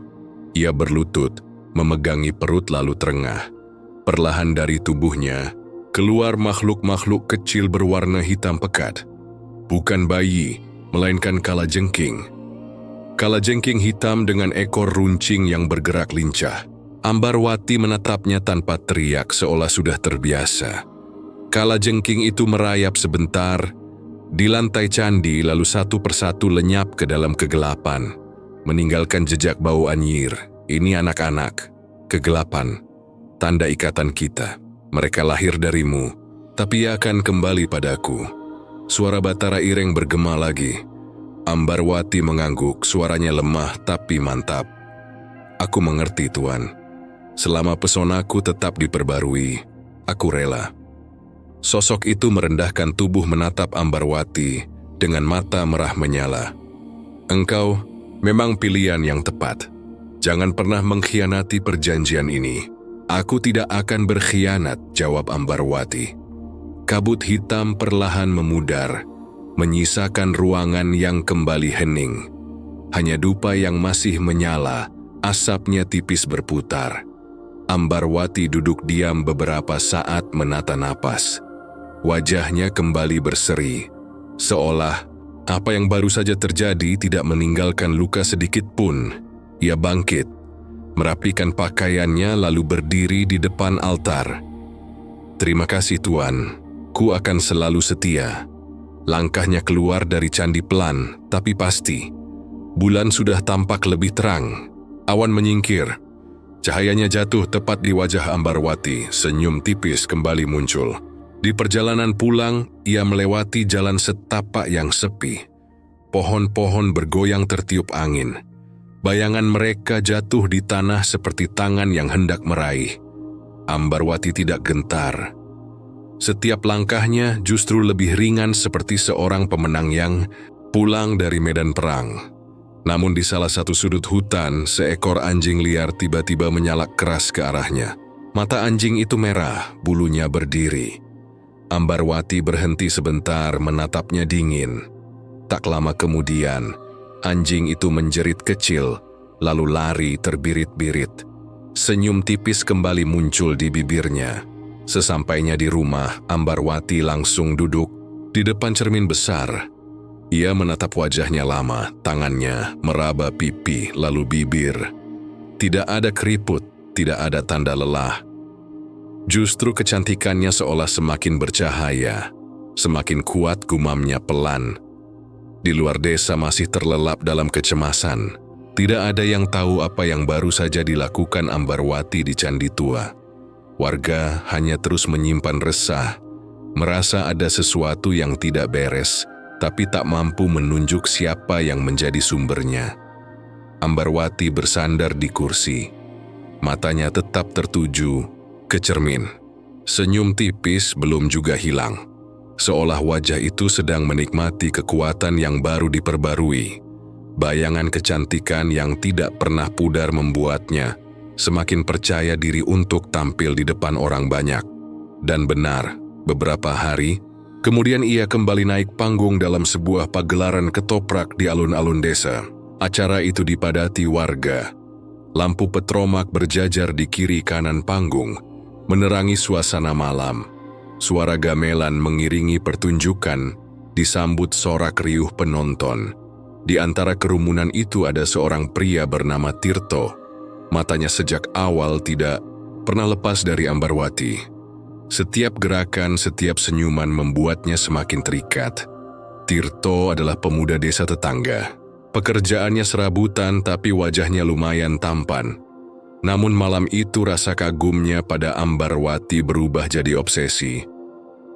Ia berlutut, memegangi perut lalu terengah. Perlahan dari tubuhnya, keluar makhluk-makhluk kecil berwarna hitam pekat. Bukan bayi, melainkan kalajengking. Kalajengking hitam dengan ekor runcing yang bergerak lincah. Ambarwati menatapnya tanpa teriak seolah sudah terbiasa. Kalajengking itu merayap sebentar di lantai candi lalu satu persatu lenyap ke dalam kegelapan, meninggalkan jejak bau anyir. Ini anak-anak, kegelapan, tanda ikatan kita. Mereka lahir darimu, tapi ia akan kembali padaku. Suara Batara Ireng bergema lagi. Ambarwati mengangguk, suaranya lemah tapi mantap. Aku mengerti, Tuan. Selama pesonaku tetap diperbarui, aku rela. Sosok itu merendahkan tubuh menatap Ambarwati dengan mata merah menyala. Engkau memang pilihan yang tepat. Jangan pernah mengkhianati perjanjian ini. Aku tidak akan berkhianat, jawab Ambarwati. Kabut hitam perlahan memudar, menyisakan ruangan yang kembali hening. Hanya dupa yang masih menyala, asapnya tipis berputar. Ambarwati duduk diam beberapa saat menata napas. Wajahnya kembali berseri, seolah apa yang baru saja terjadi tidak meninggalkan luka sedikit pun. Ia bangkit, merapikan pakaiannya lalu berdiri di depan altar. Terima kasih, Tuan. Ku akan selalu setia. Langkahnya keluar dari candi pelan, tapi pasti. Bulan sudah tampak lebih terang. Awan menyingkir. Cahayanya jatuh tepat di wajah Ambarwati. Senyum tipis kembali muncul. Di perjalanan pulang, ia melewati jalan setapak yang sepi. Pohon-pohon bergoyang tertiup angin. Bayangan mereka jatuh di tanah seperti tangan yang hendak meraih. Ambarwati tidak gentar. Setiap langkahnya justru lebih ringan seperti seorang pemenang yang pulang dari medan perang. Namun di salah satu sudut hutan, seekor anjing liar tiba-tiba menyalak keras ke arahnya. Mata anjing itu merah, bulunya berdiri. Ambarwati berhenti sebentar menatapnya dingin. Tak lama kemudian, Anjing itu menjerit kecil, lalu lari terbirit-birit. Senyum tipis kembali muncul di bibirnya. Sesampainya di rumah, Ambarwati langsung duduk di depan cermin besar. Ia menatap wajahnya lama, tangannya meraba pipi lalu bibir. Tidak ada keriput, tidak ada tanda lelah. Justru kecantikannya seolah semakin bercahaya, semakin kuat gumamnya pelan. Di luar desa masih terlelap dalam kecemasan. Tidak ada yang tahu apa yang baru saja dilakukan Ambarwati di Candi Tua. Warga hanya terus menyimpan resah, merasa ada sesuatu yang tidak beres, tapi tak mampu menunjuk siapa yang menjadi sumbernya. Ambarwati bersandar di kursi. Matanya tetap tertuju ke cermin. Senyum tipis belum juga hilang. Seolah wajah itu sedang menikmati kekuatan yang baru diperbarui. Bayangan kecantikan yang tidak pernah pudar membuatnya semakin percaya diri untuk tampil di depan orang banyak. Dan benar, beberapa hari kemudian ia kembali naik panggung dalam sebuah pagelaran ketoprak di alun-alun desa. Acara itu dipadati warga. Lampu petromak berjajar di kiri kanan panggung, menerangi suasana malam. Suara gamelan mengiringi pertunjukan, disambut sorak riuh penonton. Di antara kerumunan itu ada seorang pria bernama Tirto. Matanya sejak awal tidak pernah lepas dari Ambarwati. Setiap gerakan, setiap senyuman membuatnya semakin terikat. Tirto adalah pemuda desa tetangga. Pekerjaannya serabutan tapi wajahnya lumayan tampan. Namun malam itu rasa kagumnya pada Ambarwati berubah jadi obsesi.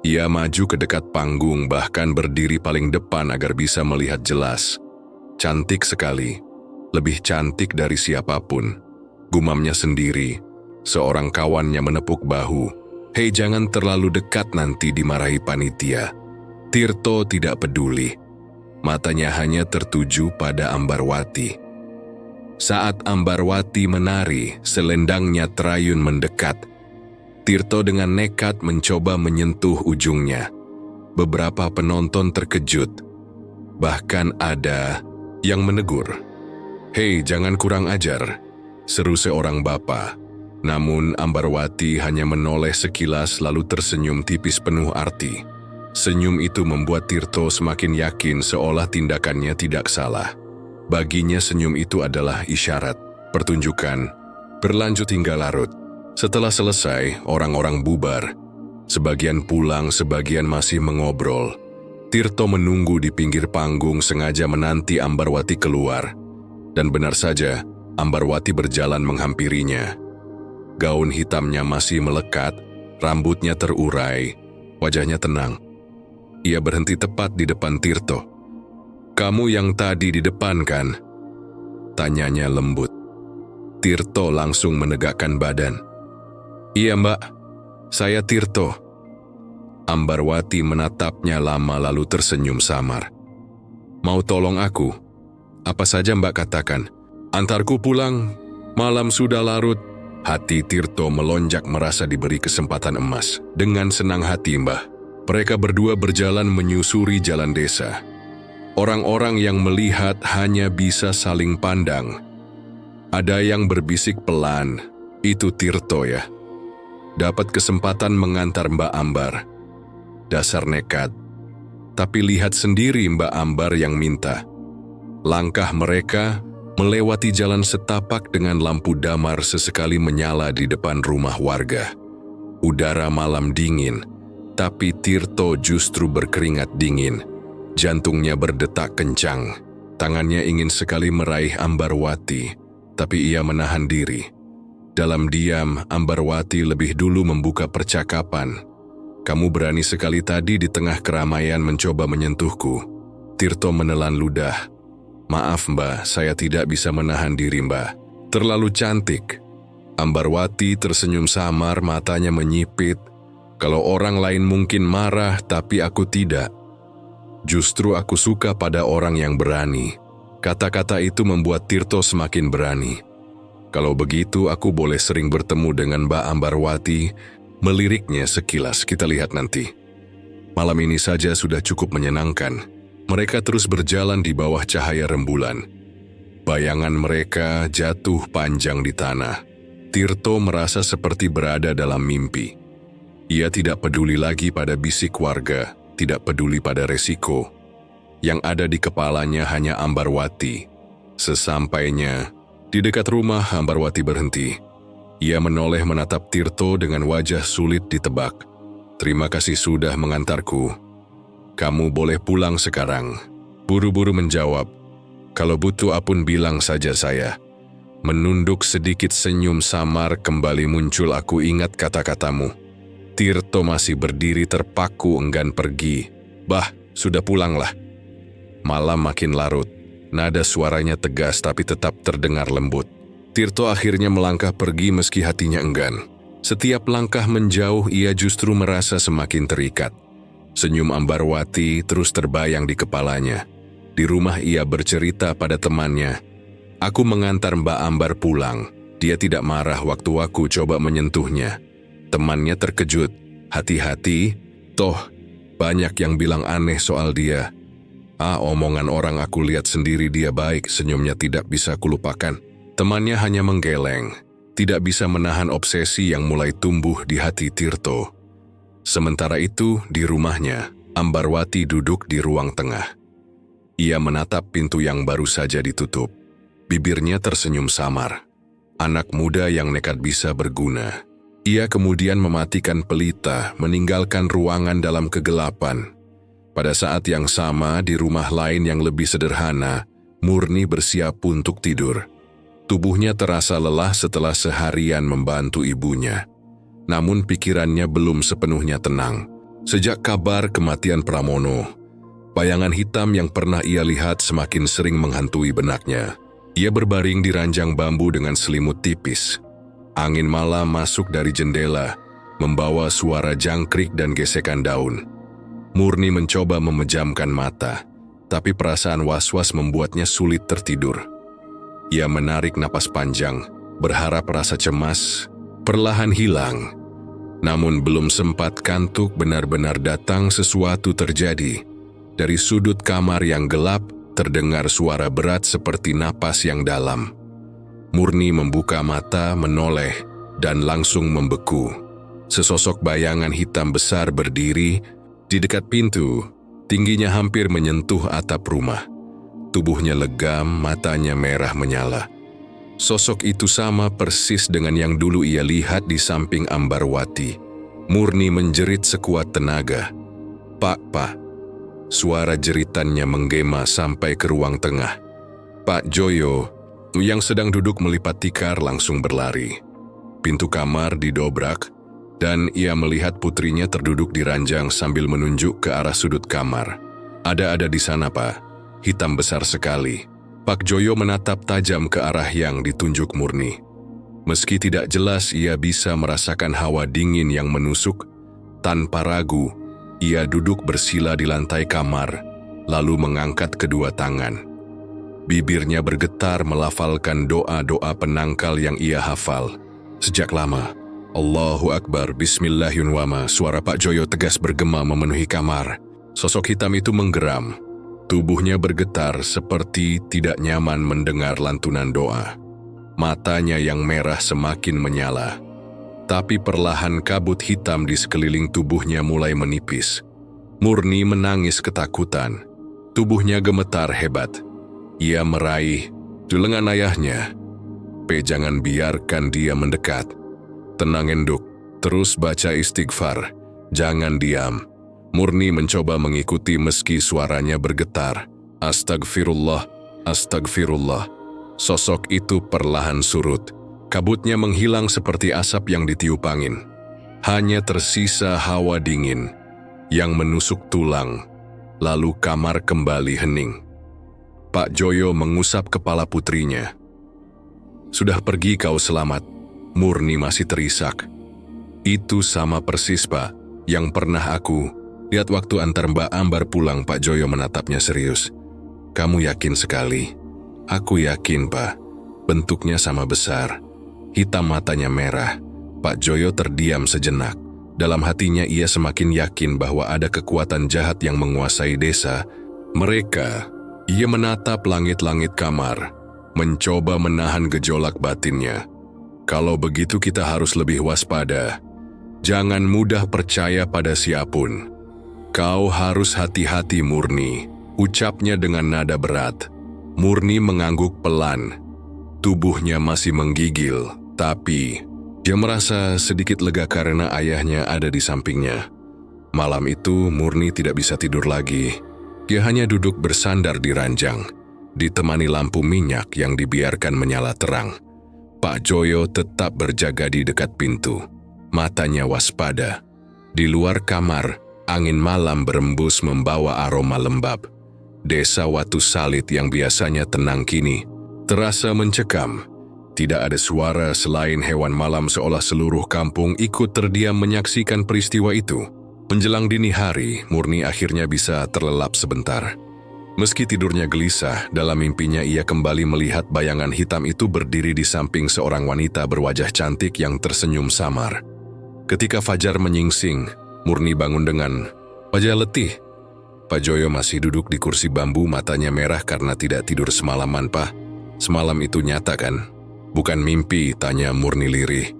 Ia maju ke dekat panggung, bahkan berdiri paling depan agar bisa melihat jelas. Cantik sekali, lebih cantik dari siapapun. Gumamnya sendiri. Seorang kawannya menepuk bahu. "Hei, jangan terlalu dekat, nanti dimarahi panitia." Tirto tidak peduli. Matanya hanya tertuju pada Ambarwati. Saat Ambarwati menari, selendangnya terayun mendekat. Tirto dengan nekat mencoba menyentuh ujungnya. Beberapa penonton terkejut. Bahkan ada yang menegur. "Hei, jangan kurang ajar," seru seorang bapak. Namun Ambarwati hanya menoleh sekilas lalu tersenyum tipis penuh arti. Senyum itu membuat Tirto semakin yakin seolah tindakannya tidak salah. Baginya senyum itu adalah isyarat. Pertunjukan berlanjut hingga larut. Setelah selesai, orang-orang bubar. Sebagian pulang, sebagian masih mengobrol. Tirto menunggu di pinggir panggung sengaja menanti Ambarwati keluar. Dan benar saja, Ambarwati berjalan menghampirinya. Gaun hitamnya masih melekat, rambutnya terurai, wajahnya tenang. Ia berhenti tepat di depan Tirto. "Kamu yang tadi di depan kan?" tanyanya lembut. Tirto langsung menegakkan badan. "Iya mbak, saya Tirto." Ambarwati menatapnya lama lalu tersenyum samar. "Mau tolong aku? Apa saja mbak katakan. Antarku pulang, malam sudah larut." Hati Tirto melonjak merasa diberi kesempatan emas. Dengan senang hati mbah, mereka berdua berjalan menyusuri jalan desa. Orang-orang yang melihat hanya bisa saling pandang. Ada yang berbisik pelan, "Itu Tirto ya. Dapat kesempatan mengantar Mbak Ambar. Dasar nekat. Tapi lihat sendiri Mbak Ambar yang minta." Langkah mereka melewati jalan setapak dengan lampu damar sesekali menyala di depan rumah warga. Udara malam dingin, tapi Tirto justru berkeringat dingin. Jantungnya berdetak kencang. Tangannya ingin sekali meraih Ambarwati, tapi ia menahan diri. Dalam diam, Ambarwati lebih dulu membuka percakapan. "Kamu berani sekali tadi di tengah keramaian mencoba menyentuhku." Tirto menelan ludah. "Maaf mbak, saya tidak bisa menahan diri mbak. Terlalu cantik." Ambarwati tersenyum samar, matanya menyipit. "Kalau orang lain mungkin marah, tapi aku tidak. Justru aku suka pada orang yang berani." Kata-kata itu membuat Tirto semakin berani. "Kalau begitu aku boleh sering bertemu dengan Mbak Ambarwati." Meliriknya sekilas, "Kita lihat nanti. Malam ini saja sudah cukup menyenangkan." Mereka terus berjalan di bawah cahaya rembulan. Bayangan mereka jatuh panjang di tanah. Tirto merasa seperti berada dalam mimpi. Ia tidak peduli lagi pada bisik warga, tidak peduli pada resiko. Yang ada di kepalanya hanya Ambarwati. Sesampainya di dekat rumah, Ambarwati berhenti. Ia menoleh menatap Tirto dengan wajah sulit ditebak. "Terima kasih sudah mengantarku. Kamu boleh pulang sekarang." Buru-buru menjawab, "Kalau butuh apun bilang saja saya." Menunduk sedikit, senyum samar kembali muncul. "Aku ingat kata-katamu." Tirto masih berdiri terpaku enggan pergi. "Bah, sudah pulanglah." Malam makin larut. Nada suaranya tegas tapi tetap terdengar lembut. Tirto akhirnya melangkah pergi meski hatinya enggan. Setiap langkah menjauh ia justru merasa semakin terikat. Senyum Ambarwati terus terbayang di kepalanya. Di rumah ia bercerita pada temannya, "Aku mengantar Mbak Ambar pulang. Dia tidak marah waktu aku coba menyentuhnya." Temannya terkejut. "Hati-hati, toh banyak yang bilang aneh soal dia." Omongan orang, aku lihat sendiri dia baik." Senyumnya tidak bisa kulupakan. Temannya hanya menggeleng, tidak bisa menahan obsesi yang mulai tumbuh di hati Tirto. Sementara itu, di rumahnya, Ambarwati duduk di ruang tengah. Ia menatap pintu yang baru saja ditutup. Bibirnya tersenyum samar. Anak muda yang nekat bisa berguna. Ia kemudian mematikan pelita, meninggalkan ruangan dalam kegelapan. Pada saat yang sama, di rumah lain yang lebih sederhana, Murni bersiap untuk tidur. Tubuhnya terasa lelah setelah seharian membantu ibunya. Namun pikirannya belum sepenuhnya tenang. Sejak kabar kematian Pramono, bayangan hitam yang pernah ia lihat semakin sering menghantui benaknya. Ia berbaring di ranjang bambu dengan selimut tipis. Angin malam masuk dari jendela, membawa suara jangkrik dan gesekan daun. Murni mencoba memejamkan mata, tapi perasaan was-was membuatnya sulit tertidur. Ia menarik napas panjang, berharap rasa cemas perlahan hilang. Namun belum sempat kantuk benar-benar datang, sesuatu terjadi. Dari sudut kamar yang gelap, terdengar suara berat seperti napas yang dalam. Murni membuka mata, menoleh, dan langsung membeku. Sesosok bayangan hitam besar berdiri di dekat pintu, tingginya hampir menyentuh atap rumah. Tubuhnya legam, matanya merah menyala. Sosok itu sama persis dengan yang dulu ia lihat di samping Ambarwati. Murni menjerit sekuat tenaga. Pak. Suara jeritannya menggema sampai ke ruang tengah. Pak Joyo, yang sedang duduk melipat tikar, langsung berlari. Pintu kamar didobrak, dan ia melihat putrinya terduduk di ranjang sambil menunjuk ke arah sudut kamar. Ada di sana, Pak. Hitam besar sekali. Pak Joyo menatap tajam ke arah yang ditunjuk Murni. Meski tidak jelas, ia bisa merasakan hawa dingin yang menusuk. Tanpa ragu, ia duduk bersila di lantai kamar, lalu mengangkat kedua tangan. Bibirnya bergetar melafalkan doa-doa penangkal yang ia hafal sejak lama. Allahu Akbar, Bismillahirrahmanirrahim. Suara Pak Joyo tegas bergema memenuhi kamar. Sosok hitam itu menggeram. Tubuhnya bergetar seperti tidak nyaman mendengar lantunan doa. Matanya yang merah semakin menyala. Tapi perlahan kabut hitam di sekeliling tubuhnya mulai menipis. Murni menangis ketakutan. Tubuhnya gemetar hebat. Ia meraih lengan ayahnya. Jangan biarkan dia mendekat. Tenang Enduk, terus baca istighfar. Jangan diam. Murni mencoba mengikuti meski suaranya bergetar. Astagfirullah, astagfirullah. Sosok itu perlahan surut. Kabutnya menghilang seperti asap yang ditiup angin. Hanya tersisa hawa dingin yang menusuk tulang. Lalu kamar kembali hening. Pak Joyo mengusap kepala putrinya. Sudah pergi kau selamat. Murni masih terisak. Itu sama persis, Pak, yang pernah aku lihat waktu antar Mbak Ambar pulang. Pak Joyo menatapnya serius. Kamu yakin sekali? Aku yakin, Pak. Bentuknya sama besar. Hitam, matanya merah. Pak Joyo terdiam sejenak. Dalam hatinya ia semakin yakin bahwa ada kekuatan jahat yang menguasai desa, Ia menatap langit-langit kamar, mencoba menahan gejolak batinnya. Kalau begitu kita harus lebih waspada. Jangan mudah percaya pada siapapun. Kau harus hati-hati, Murni, ucapnya dengan nada berat. Murni mengangguk pelan. Tubuhnya masih menggigil, tapi dia merasa sedikit lega karena ayahnya ada di sampingnya. Malam itu Murni tidak bisa tidur lagi. Dia hanya duduk bersandar di ranjang, ditemani lampu minyak yang dibiarkan menyala terang. Pak Joyo tetap berjaga di dekat pintu. Matanya waspada. Di luar kamar, angin malam berembus membawa aroma lembab. Desa Watu Salit yang biasanya tenang kini terasa mencekam. Tidak ada suara selain hewan malam, seolah seluruh kampung ikut terdiam menyaksikan peristiwa itu. Menjelang dini hari, Murni akhirnya bisa terlelap sebentar. Meski tidurnya gelisah, dalam mimpinya ia kembali melihat bayangan hitam itu berdiri di samping seorang wanita berwajah cantik yang tersenyum samar. Ketika fajar menyingsing, Murni bangun dengan wajah letih. Pak Joyo masih duduk di kursi bambu, matanya merah karena tidak tidur semalaman. "Pak, semalam itu nyata kan?" "Bukan mimpi," tanya Murni lirih.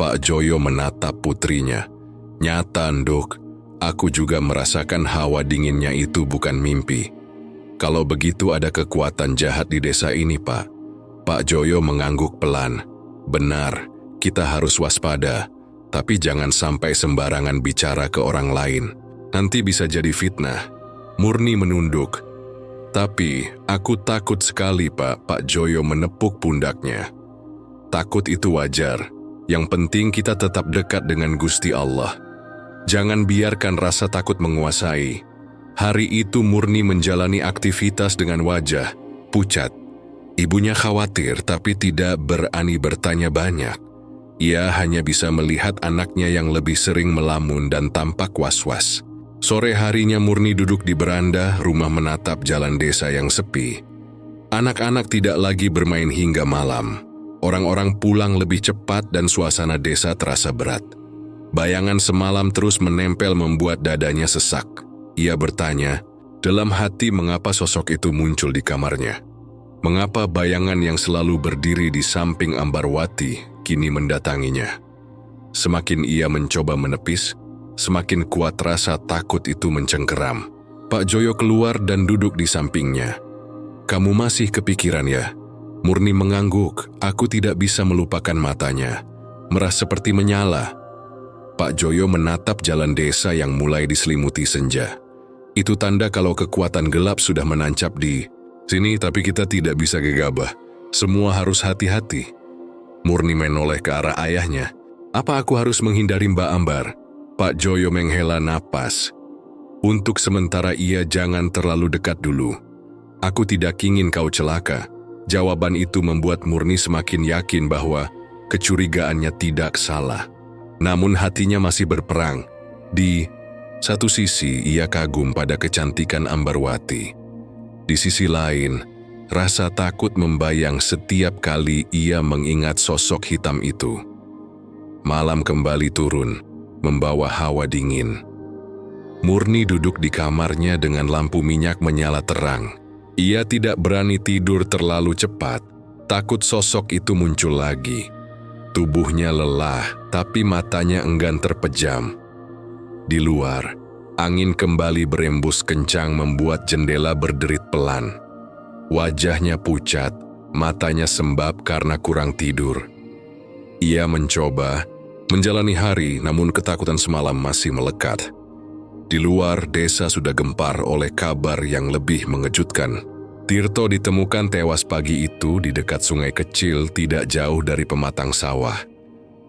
Pak Joyo menatap putrinya. "Nyata, Nduk. Aku juga merasakan hawa dinginnya itu bukan mimpi." "Kalau begitu ada kekuatan jahat di desa ini, Pak." Pak Joyo mengangguk pelan. "Benar, kita harus waspada. Tapi jangan sampai sembarangan bicara ke orang lain. Nanti bisa jadi fitnah." Murni menunduk. "Tapi aku takut sekali, Pak." Pak Joyo menepuk pundaknya. "Takut itu wajar. Yang penting kita tetap dekat dengan Gusti Allah. Jangan biarkan rasa takut menguasai." Hari itu Murni menjalani aktivitas dengan wajah pucat. Ibunya khawatir tapi tidak berani bertanya banyak. Ia hanya bisa melihat anaknya yang lebih sering melamun dan tampak was-was. Sore harinya Murni duduk di beranda rumah menatap jalan desa yang sepi. Anak-anak tidak lagi bermain hingga malam. Orang-orang pulang lebih cepat dan suasana desa terasa berat. Bayangan semalam terus menempel membuat dadanya sesak. Ia bertanya, dalam hati mengapa sosok itu muncul di kamarnya. Mengapa bayangan yang selalu berdiri di samping Ambarwati kini mendatanginya. Semakin ia mencoba menepis, semakin kuat rasa takut itu mencengkeram. Pak Joyo keluar dan duduk di sampingnya. "Kamu masih kepikiran ya?" Murni mengangguk. Aku tidak bisa melupakan matanya. Merah seperti menyala. Pak Joyo menatap jalan desa yang mulai diselimuti senja. Itu tanda kalau kekuatan gelap sudah menancap di sini, tapi kita tidak bisa gegabah. Semua harus hati-hati. Murni menoleh ke arah ayahnya. "Apa aku harus menghindari Mbak Ambar?" Pak Joyo menghela napas. "Untuk sementara ia jangan terlalu dekat dulu. Aku tidak ingin kau celaka." Jawaban itu membuat Murni semakin yakin bahwa kecurigaannya tidak salah. Namun hatinya masih berperang. Di satu sisi ia kagum pada kecantikan Ambarwati. Di sisi lain, rasa takut membayang setiap kali ia mengingat sosok hitam itu. Malam kembali turun, membawa hawa dingin. Murni duduk di kamarnya dengan lampu minyak menyala terang. Ia tidak berani tidur terlalu cepat, takut sosok itu muncul lagi. Tubuhnya lelah, tapi matanya enggan terpejam. Di luar, angin kembali berembus kencang membuat jendela berderit pelan. Wajahnya pucat, matanya sembab karena kurang tidur. Ia mencoba menjalani hari, namun ketakutan semalam masih melekat. Di luar, desa sudah gempar oleh kabar yang lebih mengejutkan. Tirto ditemukan tewas pagi itu di dekat sungai kecil tidak jauh dari pematang sawah.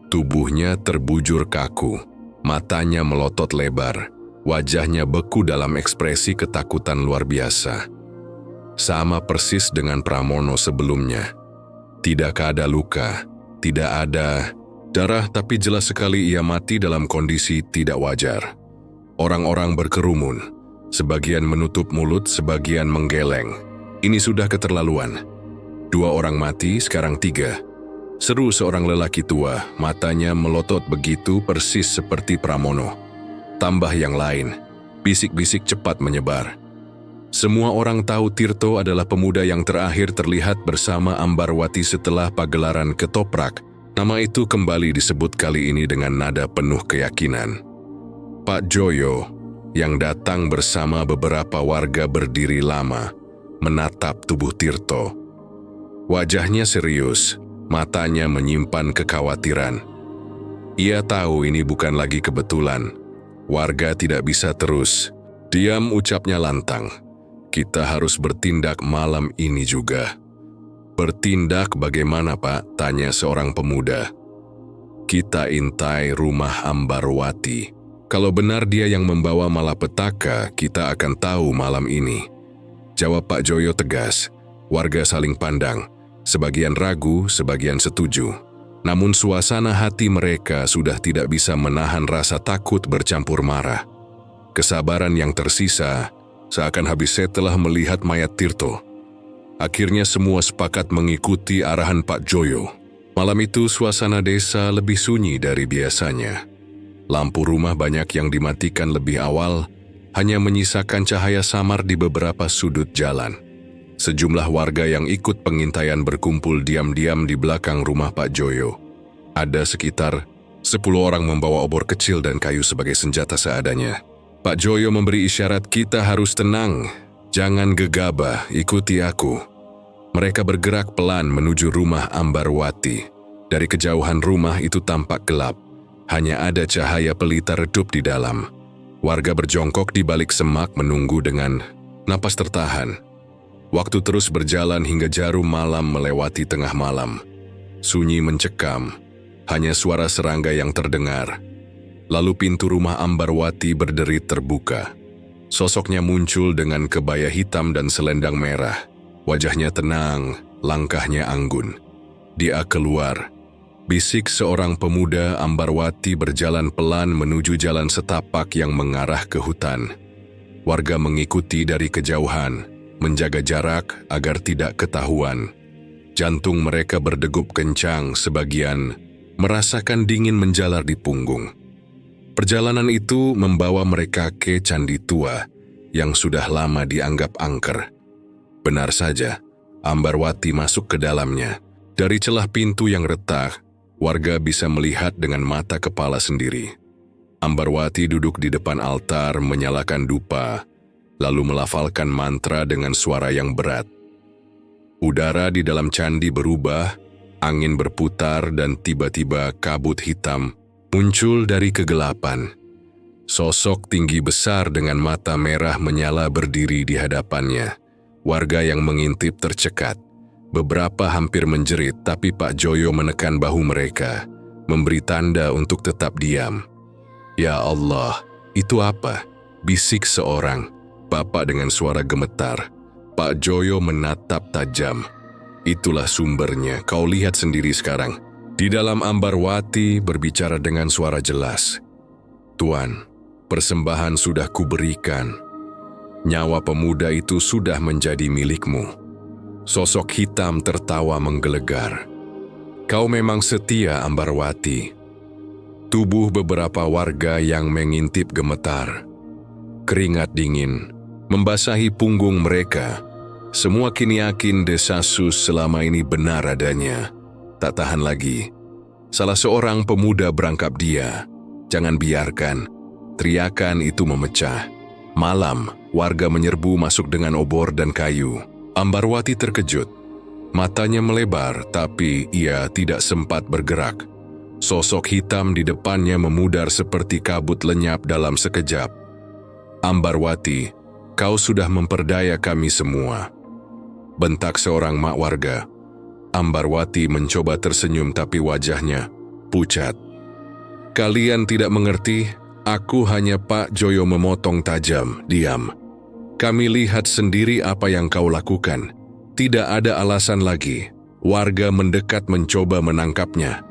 Tubuhnya terbujur kaku, matanya melotot lebar, wajahnya beku dalam ekspresi ketakutan luar biasa. Sama persis dengan Pramono sebelumnya. Tidak ada luka, tidak ada darah, tapi jelas sekali ia mati dalam kondisi tidak wajar. Orang-orang berkerumun, sebagian menutup mulut, sebagian menggeleng. Ini sudah keterlaluan. 2 orang mati, sekarang 3. Seru seorang lelaki tua, matanya melotot begitu persis seperti Pramono. Tambah yang lain, bisik-bisik cepat menyebar. Semua orang tahu Tirto adalah pemuda yang terakhir terlihat bersama Ambarwati setelah pagelaran ketoprak. Nama itu kembali disebut kali ini dengan nada penuh keyakinan. Pak Joyo, yang datang bersama beberapa warga berdiri lama, menatap tubuh Tirto. Wajahnya serius, matanya menyimpan kekhawatiran. Ia tahu ini bukan lagi kebetulan. Warga tidak bisa terus. Diam, ucapnya lantang. Kita harus bertindak malam ini juga. Bertindak bagaimana, Pak? Tanya seorang pemuda. Kita intai rumah Ambarwati. Kalau benar dia yang membawa malapetaka, kita akan tahu malam ini. Jawab Pak Joyo tegas. Warga saling pandang. Sebagian ragu, sebagian setuju. Namun suasana hati mereka sudah tidak bisa menahan rasa takut bercampur marah. Kesabaran yang tersisa seakan habis setelah melihat mayat Tirto. Akhirnya semua sepakat mengikuti arahan Pak Joyo. Malam itu suasana desa lebih sunyi dari biasanya. Lampu rumah banyak yang dimatikan lebih awal, hanya menyisakan cahaya samar di beberapa sudut jalan. Sejumlah warga yang ikut pengintaian berkumpul diam-diam di belakang rumah Pak Joyo. Ada sekitar 10 orang membawa obor kecil dan kayu sebagai senjata seadanya. Pak Joyo memberi isyarat, kita harus tenang, jangan gegabah, ikuti aku. Mereka bergerak pelan menuju rumah Ambarwati. Dari kejauhan rumah itu tampak gelap, hanya ada cahaya pelita redup di dalam. Warga berjongkok di balik semak menunggu dengan napas tertahan. Waktu terus berjalan hingga jarum malam melewati tengah malam. Sunyi mencekam, hanya suara serangga yang terdengar. Lalu pintu rumah Ambarwati berderit terbuka. Sosoknya muncul dengan kebaya hitam dan selendang merah. Wajahnya tenang, langkahnya anggun. Dia keluar. Bisik seorang pemuda. Ambarwati berjalan pelan menuju jalan setapak yang mengarah ke hutan. Warga mengikuti dari kejauhan, menjaga jarak agar tidak ketahuan. Jantung mereka berdegup kencang, sebagian merasakan dingin menjalar di punggung. Perjalanan itu membawa mereka ke candi tua yang sudah lama dianggap angker. Benar saja, Ambarwati masuk ke dalamnya. Dari celah pintu yang retak, warga bisa melihat dengan mata kepala sendiri. Ambarwati duduk di depan altar menyalakan dupa, lalu melafalkan mantra dengan suara yang berat. Udara di dalam candi berubah, angin berputar dan tiba-tiba kabut hitam muncul dari kegelapan. Sosok tinggi besar dengan mata merah menyala berdiri di hadapannya. Warga yang mengintip tercekat. Beberapa hampir menjerit, tapi Pak Joyo menekan bahu mereka, memberi tanda untuk tetap diam. Ya Allah, itu apa? Bisik seorang. Bapak dengan suara gemetar. Pak Joyo menatap tajam. Itulah sumbernya, kau lihat sendiri sekarang. Di dalam Ambarwati berbicara dengan suara jelas. Tuan, persembahan sudah kuberikan. Nyawa pemuda itu sudah menjadi milikmu. Sosok hitam tertawa menggelegar. Kau memang setia, Ambarwati. Tubuh beberapa warga yang mengintip gemetar. Keringat dingin membasahi punggung mereka. Semua kini yakin Desasus selama ini benar adanya. Tak tahan lagi. Salah seorang pemuda berangkap dia. Jangan biarkan. Teriakan itu memecah. Malam, warga menyerbu masuk dengan obor dan kayu. Ambarwati terkejut. Matanya melebar, tapi ia tidak sempat bergerak. Sosok hitam di depannya memudar seperti kabut lenyap dalam sekejap. Ambarwati, kau sudah memperdaya kami semua. Bentak seorang mak warga. Ambarwati mencoba tersenyum tapi wajahnya pucat. Kalian tidak mengerti, aku hanya Pak Joyo memotong tajam, diam. Kami lihat sendiri apa yang kau lakukan. Tidak ada alasan lagi. Warga mendekat mencoba menangkapnya.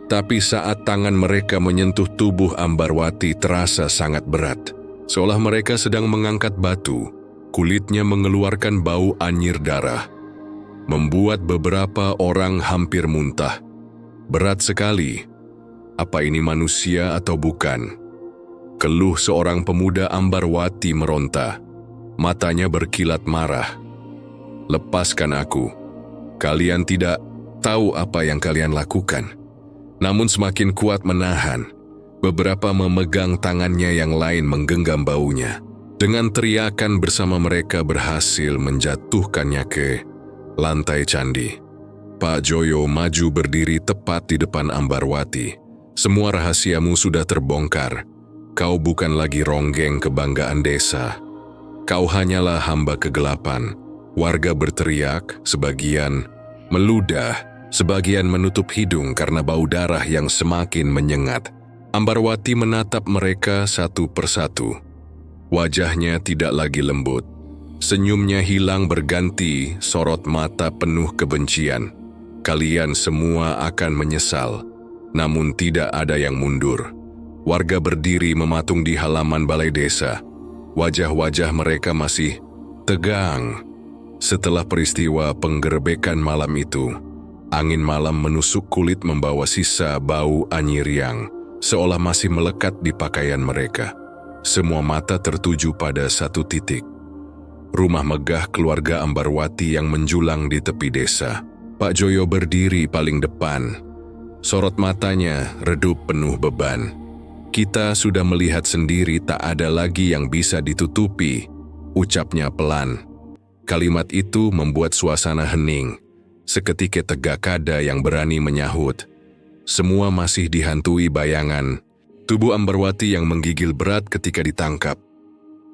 Tapi saat tangan mereka menyentuh tubuh Ambarwati terasa sangat berat. Seolah mereka sedang mengangkat batu, kulitnya mengeluarkan bau anyir darah. Membuat beberapa orang hampir muntah. Berat sekali. Apa ini manusia atau bukan? Keluh seorang pemuda Ambarwati meronta. Matanya berkilat marah. "Lepaskan aku. Kalian tidak tahu apa yang kalian lakukan." Namun semakin kuat menahan. Beberapa memegang tangannya, yang lain menggenggam baunya. Dengan teriakan bersama mereka berhasil menjatuhkannya ke lantai candi. Pak Joyo maju berdiri tepat di depan Ambarwati. "Semua rahasiamu sudah terbongkar. Kau bukan lagi ronggeng kebanggaan desa. Kau hanyalah hamba kegelapan." Warga berteriak, sebagian meludah, sebagian menutup hidung karena bau darah yang semakin menyengat. Ambarwati menatap mereka satu persatu. Wajahnya tidak lagi lembut. Senyumnya hilang berganti sorot mata penuh kebencian. "Kalian semua akan menyesal." Namun tidak ada yang mundur. Warga berdiri mematung di halaman balai desa. Wajah-wajah mereka masih tegang. Setelah peristiwa penggerebekan malam itu, angin malam menusuk kulit membawa sisa bau anyir yang seolah masih melekat di pakaian mereka. Semua mata tertuju pada satu titik. Rumah megah keluarga Ambarwati yang menjulang di tepi desa. Pak Joyo berdiri paling depan. Sorot matanya redup penuh beban. "Kita sudah melihat sendiri, tak ada lagi yang bisa ditutupi," ucapnya pelan. Kalimat itu membuat suasana hening. Seketika tegak ada yang berani menyahut. Semua masih dihantui bayangan tubuh Ambarwati yang menggigil berat ketika ditangkap.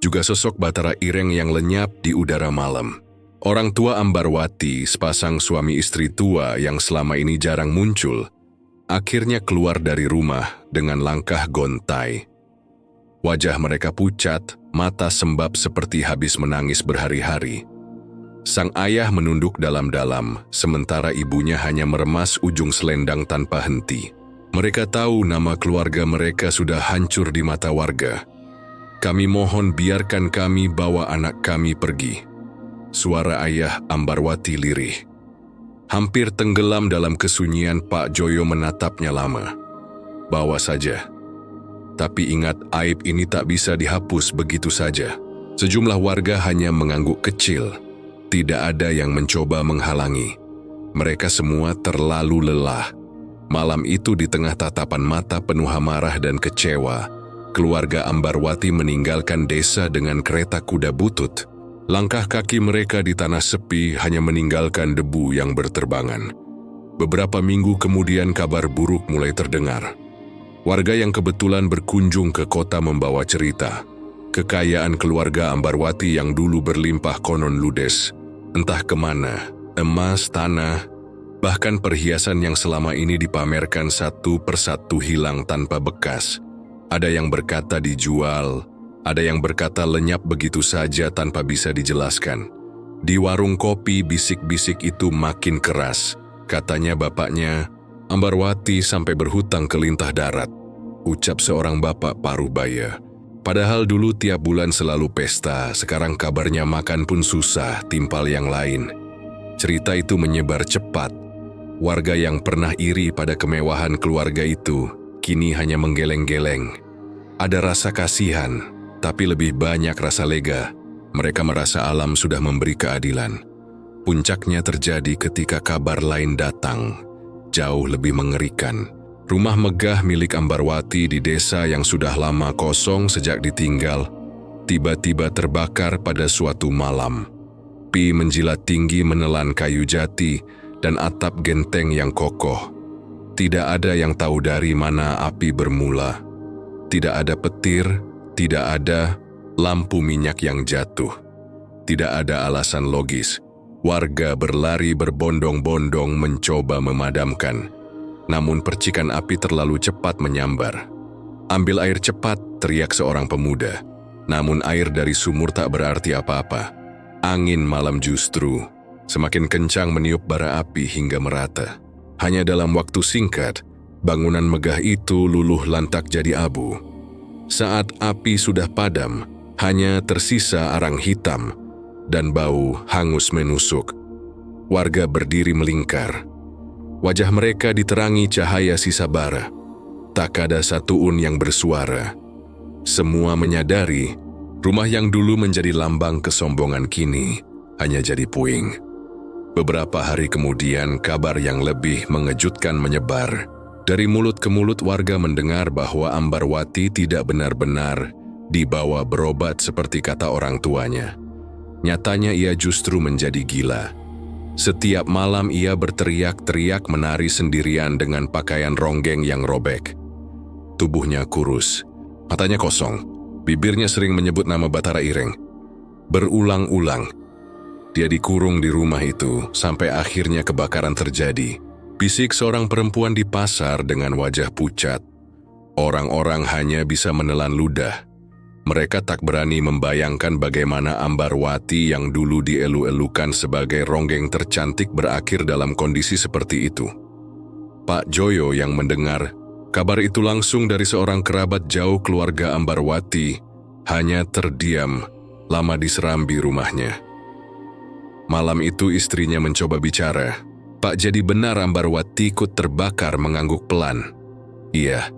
Juga sosok Batara Ireng yang lenyap di udara malam. Orang tua Ambarwati, sepasang suami istri tua yang selama ini jarang muncul, akhirnya keluar dari rumah dengan langkah gontai. Wajah mereka pucat, mata sembab seperti habis menangis berhari-hari. Sang ayah menunduk dalam-dalam, sementara ibunya hanya meremas ujung selendang tanpa henti. Mereka tahu nama keluarga mereka sudah hancur di mata warga. "Kami mohon biarkan kami bawa anak kami pergi." Suara ayah Ambarwati lirih. Hampir tenggelam dalam kesunyian, Pak Joyo menatapnya lama. "Bawa saja. Tapi ingat, aib ini tak bisa dihapus begitu saja." Sejumlah warga hanya mengangguk kecil. Tidak ada yang mencoba menghalangi. Mereka semua terlalu lelah. Malam itu di tengah tatapan mata penuh amarah dan kecewa, keluarga Ambarwati meninggalkan desa dengan kereta kuda butut. Langkah kaki mereka di tanah sepi hanya meninggalkan debu yang berterbangan. Beberapa minggu kemudian kabar buruk mulai terdengar. Warga yang kebetulan berkunjung ke kota membawa cerita. Kekayaan keluarga Ambarwati yang dulu berlimpah konon ludes. Entah kemana, emas, tanah, bahkan perhiasan yang selama ini dipamerkan satu persatu hilang tanpa bekas. Ada yang berkata dijual, ada yang berkata lenyap begitu saja tanpa bisa dijelaskan. Di warung kopi bisik-bisik itu makin keras. Katanya bapaknya, Ambarwati sampai berhutang ke lintah darat. Ucap seorang bapak parubaya. Padahal dulu tiap bulan selalu pesta, sekarang kabarnya makan pun susah, timpal yang lain. Cerita itu menyebar cepat. Warga yang pernah iri pada kemewahan keluarga itu, kini hanya menggeleng-geleng. Ada rasa kasihan, tapi lebih banyak rasa lega. Mereka merasa alam sudah memberi keadilan. Puncaknya terjadi ketika kabar lain datang, jauh lebih mengerikan. Rumah megah milik Ambarwati di desa yang sudah lama kosong sejak ditinggal, tiba-tiba terbakar pada suatu malam. Api menjilat tinggi menelan kayu jati dan atap genteng yang kokoh. Tidak ada yang tahu dari mana api bermula. Tidak ada petir, tidak ada lampu minyak yang jatuh. Tidak ada alasan logis. Warga berlari berbondong-bondong mencoba memadamkan. Namun percikan api terlalu cepat menyambar. "Ambil air cepat," teriak seorang pemuda. Namun air dari sumur tak berarti apa-apa. Angin malam justru semakin kencang meniup bara api hingga merata. Hanya dalam waktu singkat, bangunan megah itu luluh lantak jadi abu. Saat api sudah padam, hanya tersisa arang hitam dan bau hangus menusuk. Warga berdiri melingkar. Wajah mereka diterangi cahaya sisa bara. Tak ada satu un yang bersuara. Semua menyadari Rumah yang dulu menjadi lambang kesombongan kini hanya jadi puing. Beberapa hari kemudian, kabar yang lebih mengejutkan menyebar. Dari mulut ke mulut warga mendengar bahwa Ambarwati tidak benar-benar dibawa berobat seperti kata orang tuanya. Nyatanya ia justru menjadi gila. Setiap malam ia berteriak-teriak menari sendirian dengan pakaian ronggeng yang robek. Tubuhnya kurus, matanya kosong, bibirnya sering menyebut nama Batara Ireng. Berulang-ulang, dia dikurung di rumah itu sampai akhirnya kebakaran terjadi. Bisik seorang perempuan di pasar dengan wajah pucat. Orang-orang hanya bisa menelan ludah. Mereka tak berani membayangkan bagaimana Ambarwati yang dulu dielu-elukan sebagai ronggeng tercantik berakhir dalam kondisi seperti itu. Pak Joyo yang mendengar kabar itu langsung dari seorang kerabat jauh keluarga Ambarwati hanya terdiam lama diserambi rumahnya. Malam itu istrinya mencoba bicara. Pak, jadi benar Ambarwati ikut terbakar mengangguk pelan. Iya,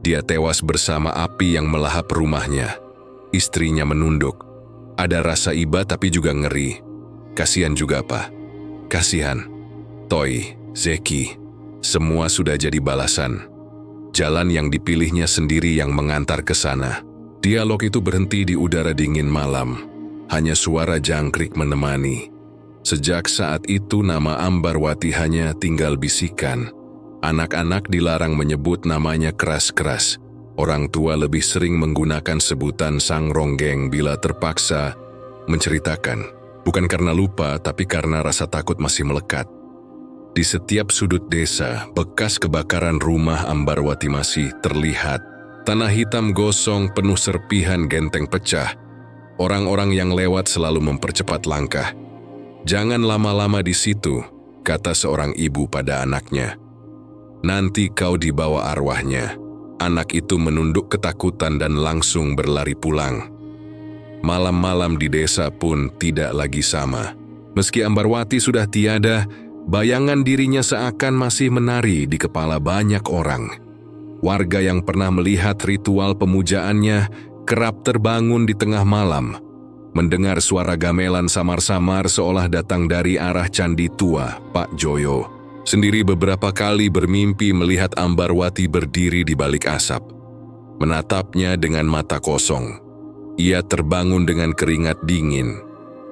dia tewas bersama api yang melahap rumahnya. Istrinya menunduk. Ada rasa iba tapi juga ngeri. Kasihan juga, Pak. Kasihan. Toy, Zeki, semua sudah jadi balasan. Jalan yang dipilihnya sendiri yang mengantar ke sana. Dialog itu berhenti di udara dingin malam. Hanya suara jangkrik menemani. Sejak saat itu nama Ambarwati hanya tinggal bisikan. Anak-anak dilarang menyebut namanya keras-keras. Orang tua lebih sering menggunakan sebutan sang ronggeng bila terpaksa menceritakan. Bukan karena lupa, tapi karena rasa takut masih melekat. Di setiap sudut desa, bekas kebakaran rumah Ambarwati masih terlihat. Tanah hitam gosong penuh serpihan genteng pecah. Orang-orang yang lewat selalu mempercepat langkah. Jangan lama-lama di situ, kata seorang ibu pada anaknya. Nanti kau dibawa arwahnya. Anak itu menunduk ketakutan dan langsung berlari pulang. Malam-malam di desa pun tidak lagi sama. Meski Ambarwati sudah tiada, bayangan dirinya seakan masih menari di kepala banyak orang. Warga yang pernah melihat ritual pemujaannya kerap terbangun di tengah malam, mendengar suara gamelan samar-samar seolah datang dari arah candi tua Pak Joyo. Sendiri beberapa kali bermimpi melihat Ambarwati berdiri di balik asap, menatapnya dengan mata kosong. Ia terbangun dengan keringat dingin,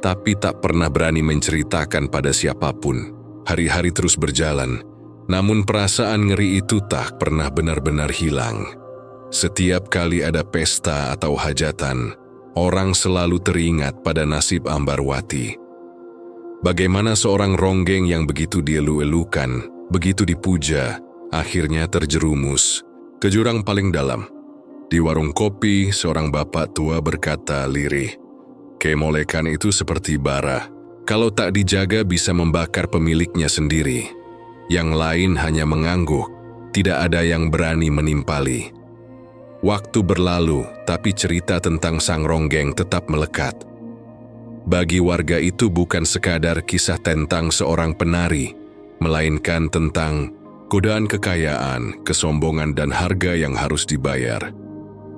tapi tak pernah berani menceritakan pada siapapun. Hari-hari terus berjalan, namun perasaan ngeri itu tak pernah benar-benar hilang. Setiap kali ada pesta atau hajatan, orang selalu teringat pada nasib Ambarwati. Bagaimana seorang ronggeng yang begitu dielu-elukan, begitu dipuja, akhirnya terjerumus ke jurang paling dalam. Di warung kopi, seorang bapak tua berkata lirih, "Kemolekan itu seperti bara. Kalau tak dijaga bisa membakar pemiliknya sendiri. Yang lain hanya mengangguk, tidak ada yang berani menimpali." Waktu berlalu, tapi cerita tentang sang ronggeng tetap melekat. Bagi warga itu bukan sekadar kisah tentang seorang penari, melainkan tentang godaan kekayaan, kesombongan dan harga yang harus dibayar.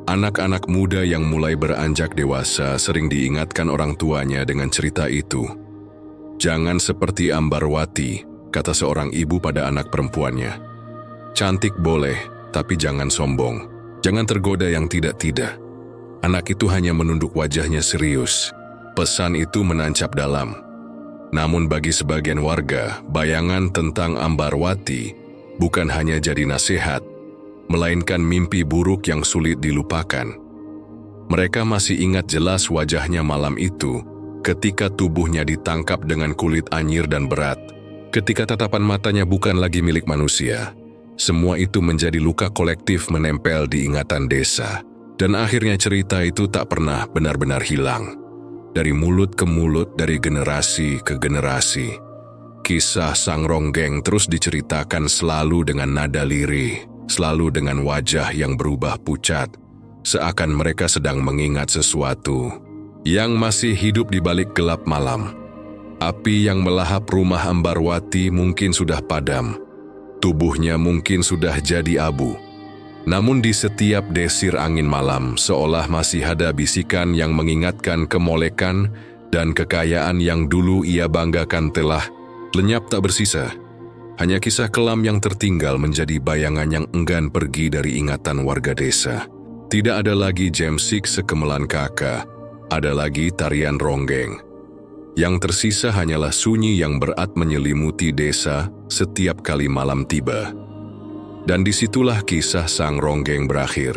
Anak-anak muda yang mulai beranjak dewasa sering diingatkan orang tuanya dengan cerita itu. "Jangan seperti Ambarwati," kata seorang ibu pada anak perempuannya. "Cantik boleh, tapi jangan sombong. Jangan tergoda yang tidak-tidak." Anak itu hanya menunduk wajahnya serius. Pesan itu menancap dalam. Namun bagi sebagian warga, bayangan tentang Ambarwati bukan hanya jadi nasihat, melainkan mimpi buruk yang sulit dilupakan. Mereka masih ingat jelas wajahnya malam itu, ketika tubuhnya ditangkap dengan kulit anyir dan berat, ketika tatapan matanya bukan lagi milik manusia. Semua itu menjadi luka kolektif menempel di ingatan desa, dan akhirnya cerita itu tak pernah benar-benar hilang. Dari mulut ke mulut, dari generasi ke generasi, kisah sang ronggeng terus diceritakan selalu dengan nada lirih, selalu dengan wajah yang berubah pucat, seakan mereka sedang mengingat sesuatu yang masih hidup di balik gelap malam. Api yang melahap rumah Ambarwati mungkin sudah padam, tubuhnya mungkin sudah jadi abu, Namun di setiap desir angin malam, seolah masih ada bisikan yang mengingatkan kemolekan dan kekayaan yang dulu ia banggakan telah lenyap tak bersisa. Hanya kisah kelam yang tertinggal menjadi bayangan yang enggan pergi dari ingatan warga desa. Tidak ada lagi jamsik sekemelan kakak, ada lagi tarian ronggeng. Yang tersisa hanyalah sunyi yang berat menyelimuti desa setiap kali malam tiba. Dan disitulah kisah sang ronggeng berakhir.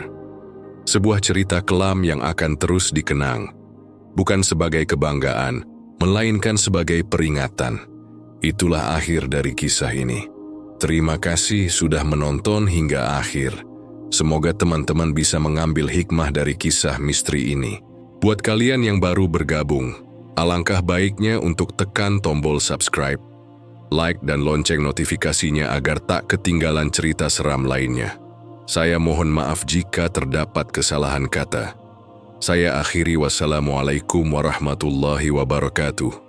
Sebuah cerita kelam yang akan terus dikenang, bukan sebagai kebanggaan, melainkan sebagai peringatan. Itulah akhir dari kisah ini. Terima kasih sudah menonton hingga akhir. Semoga teman-teman bisa mengambil hikmah dari kisah misteri ini. Buat kalian yang baru bergabung, alangkah baiknya untuk tekan tombol subscribe, like dan lonceng notifikasinya agar tak ketinggalan cerita seram lainnya. Saya mohon maaf jika terdapat kesalahan kata. Saya akhiri, wassalamualaikum warahmatullahi wabarakatuh.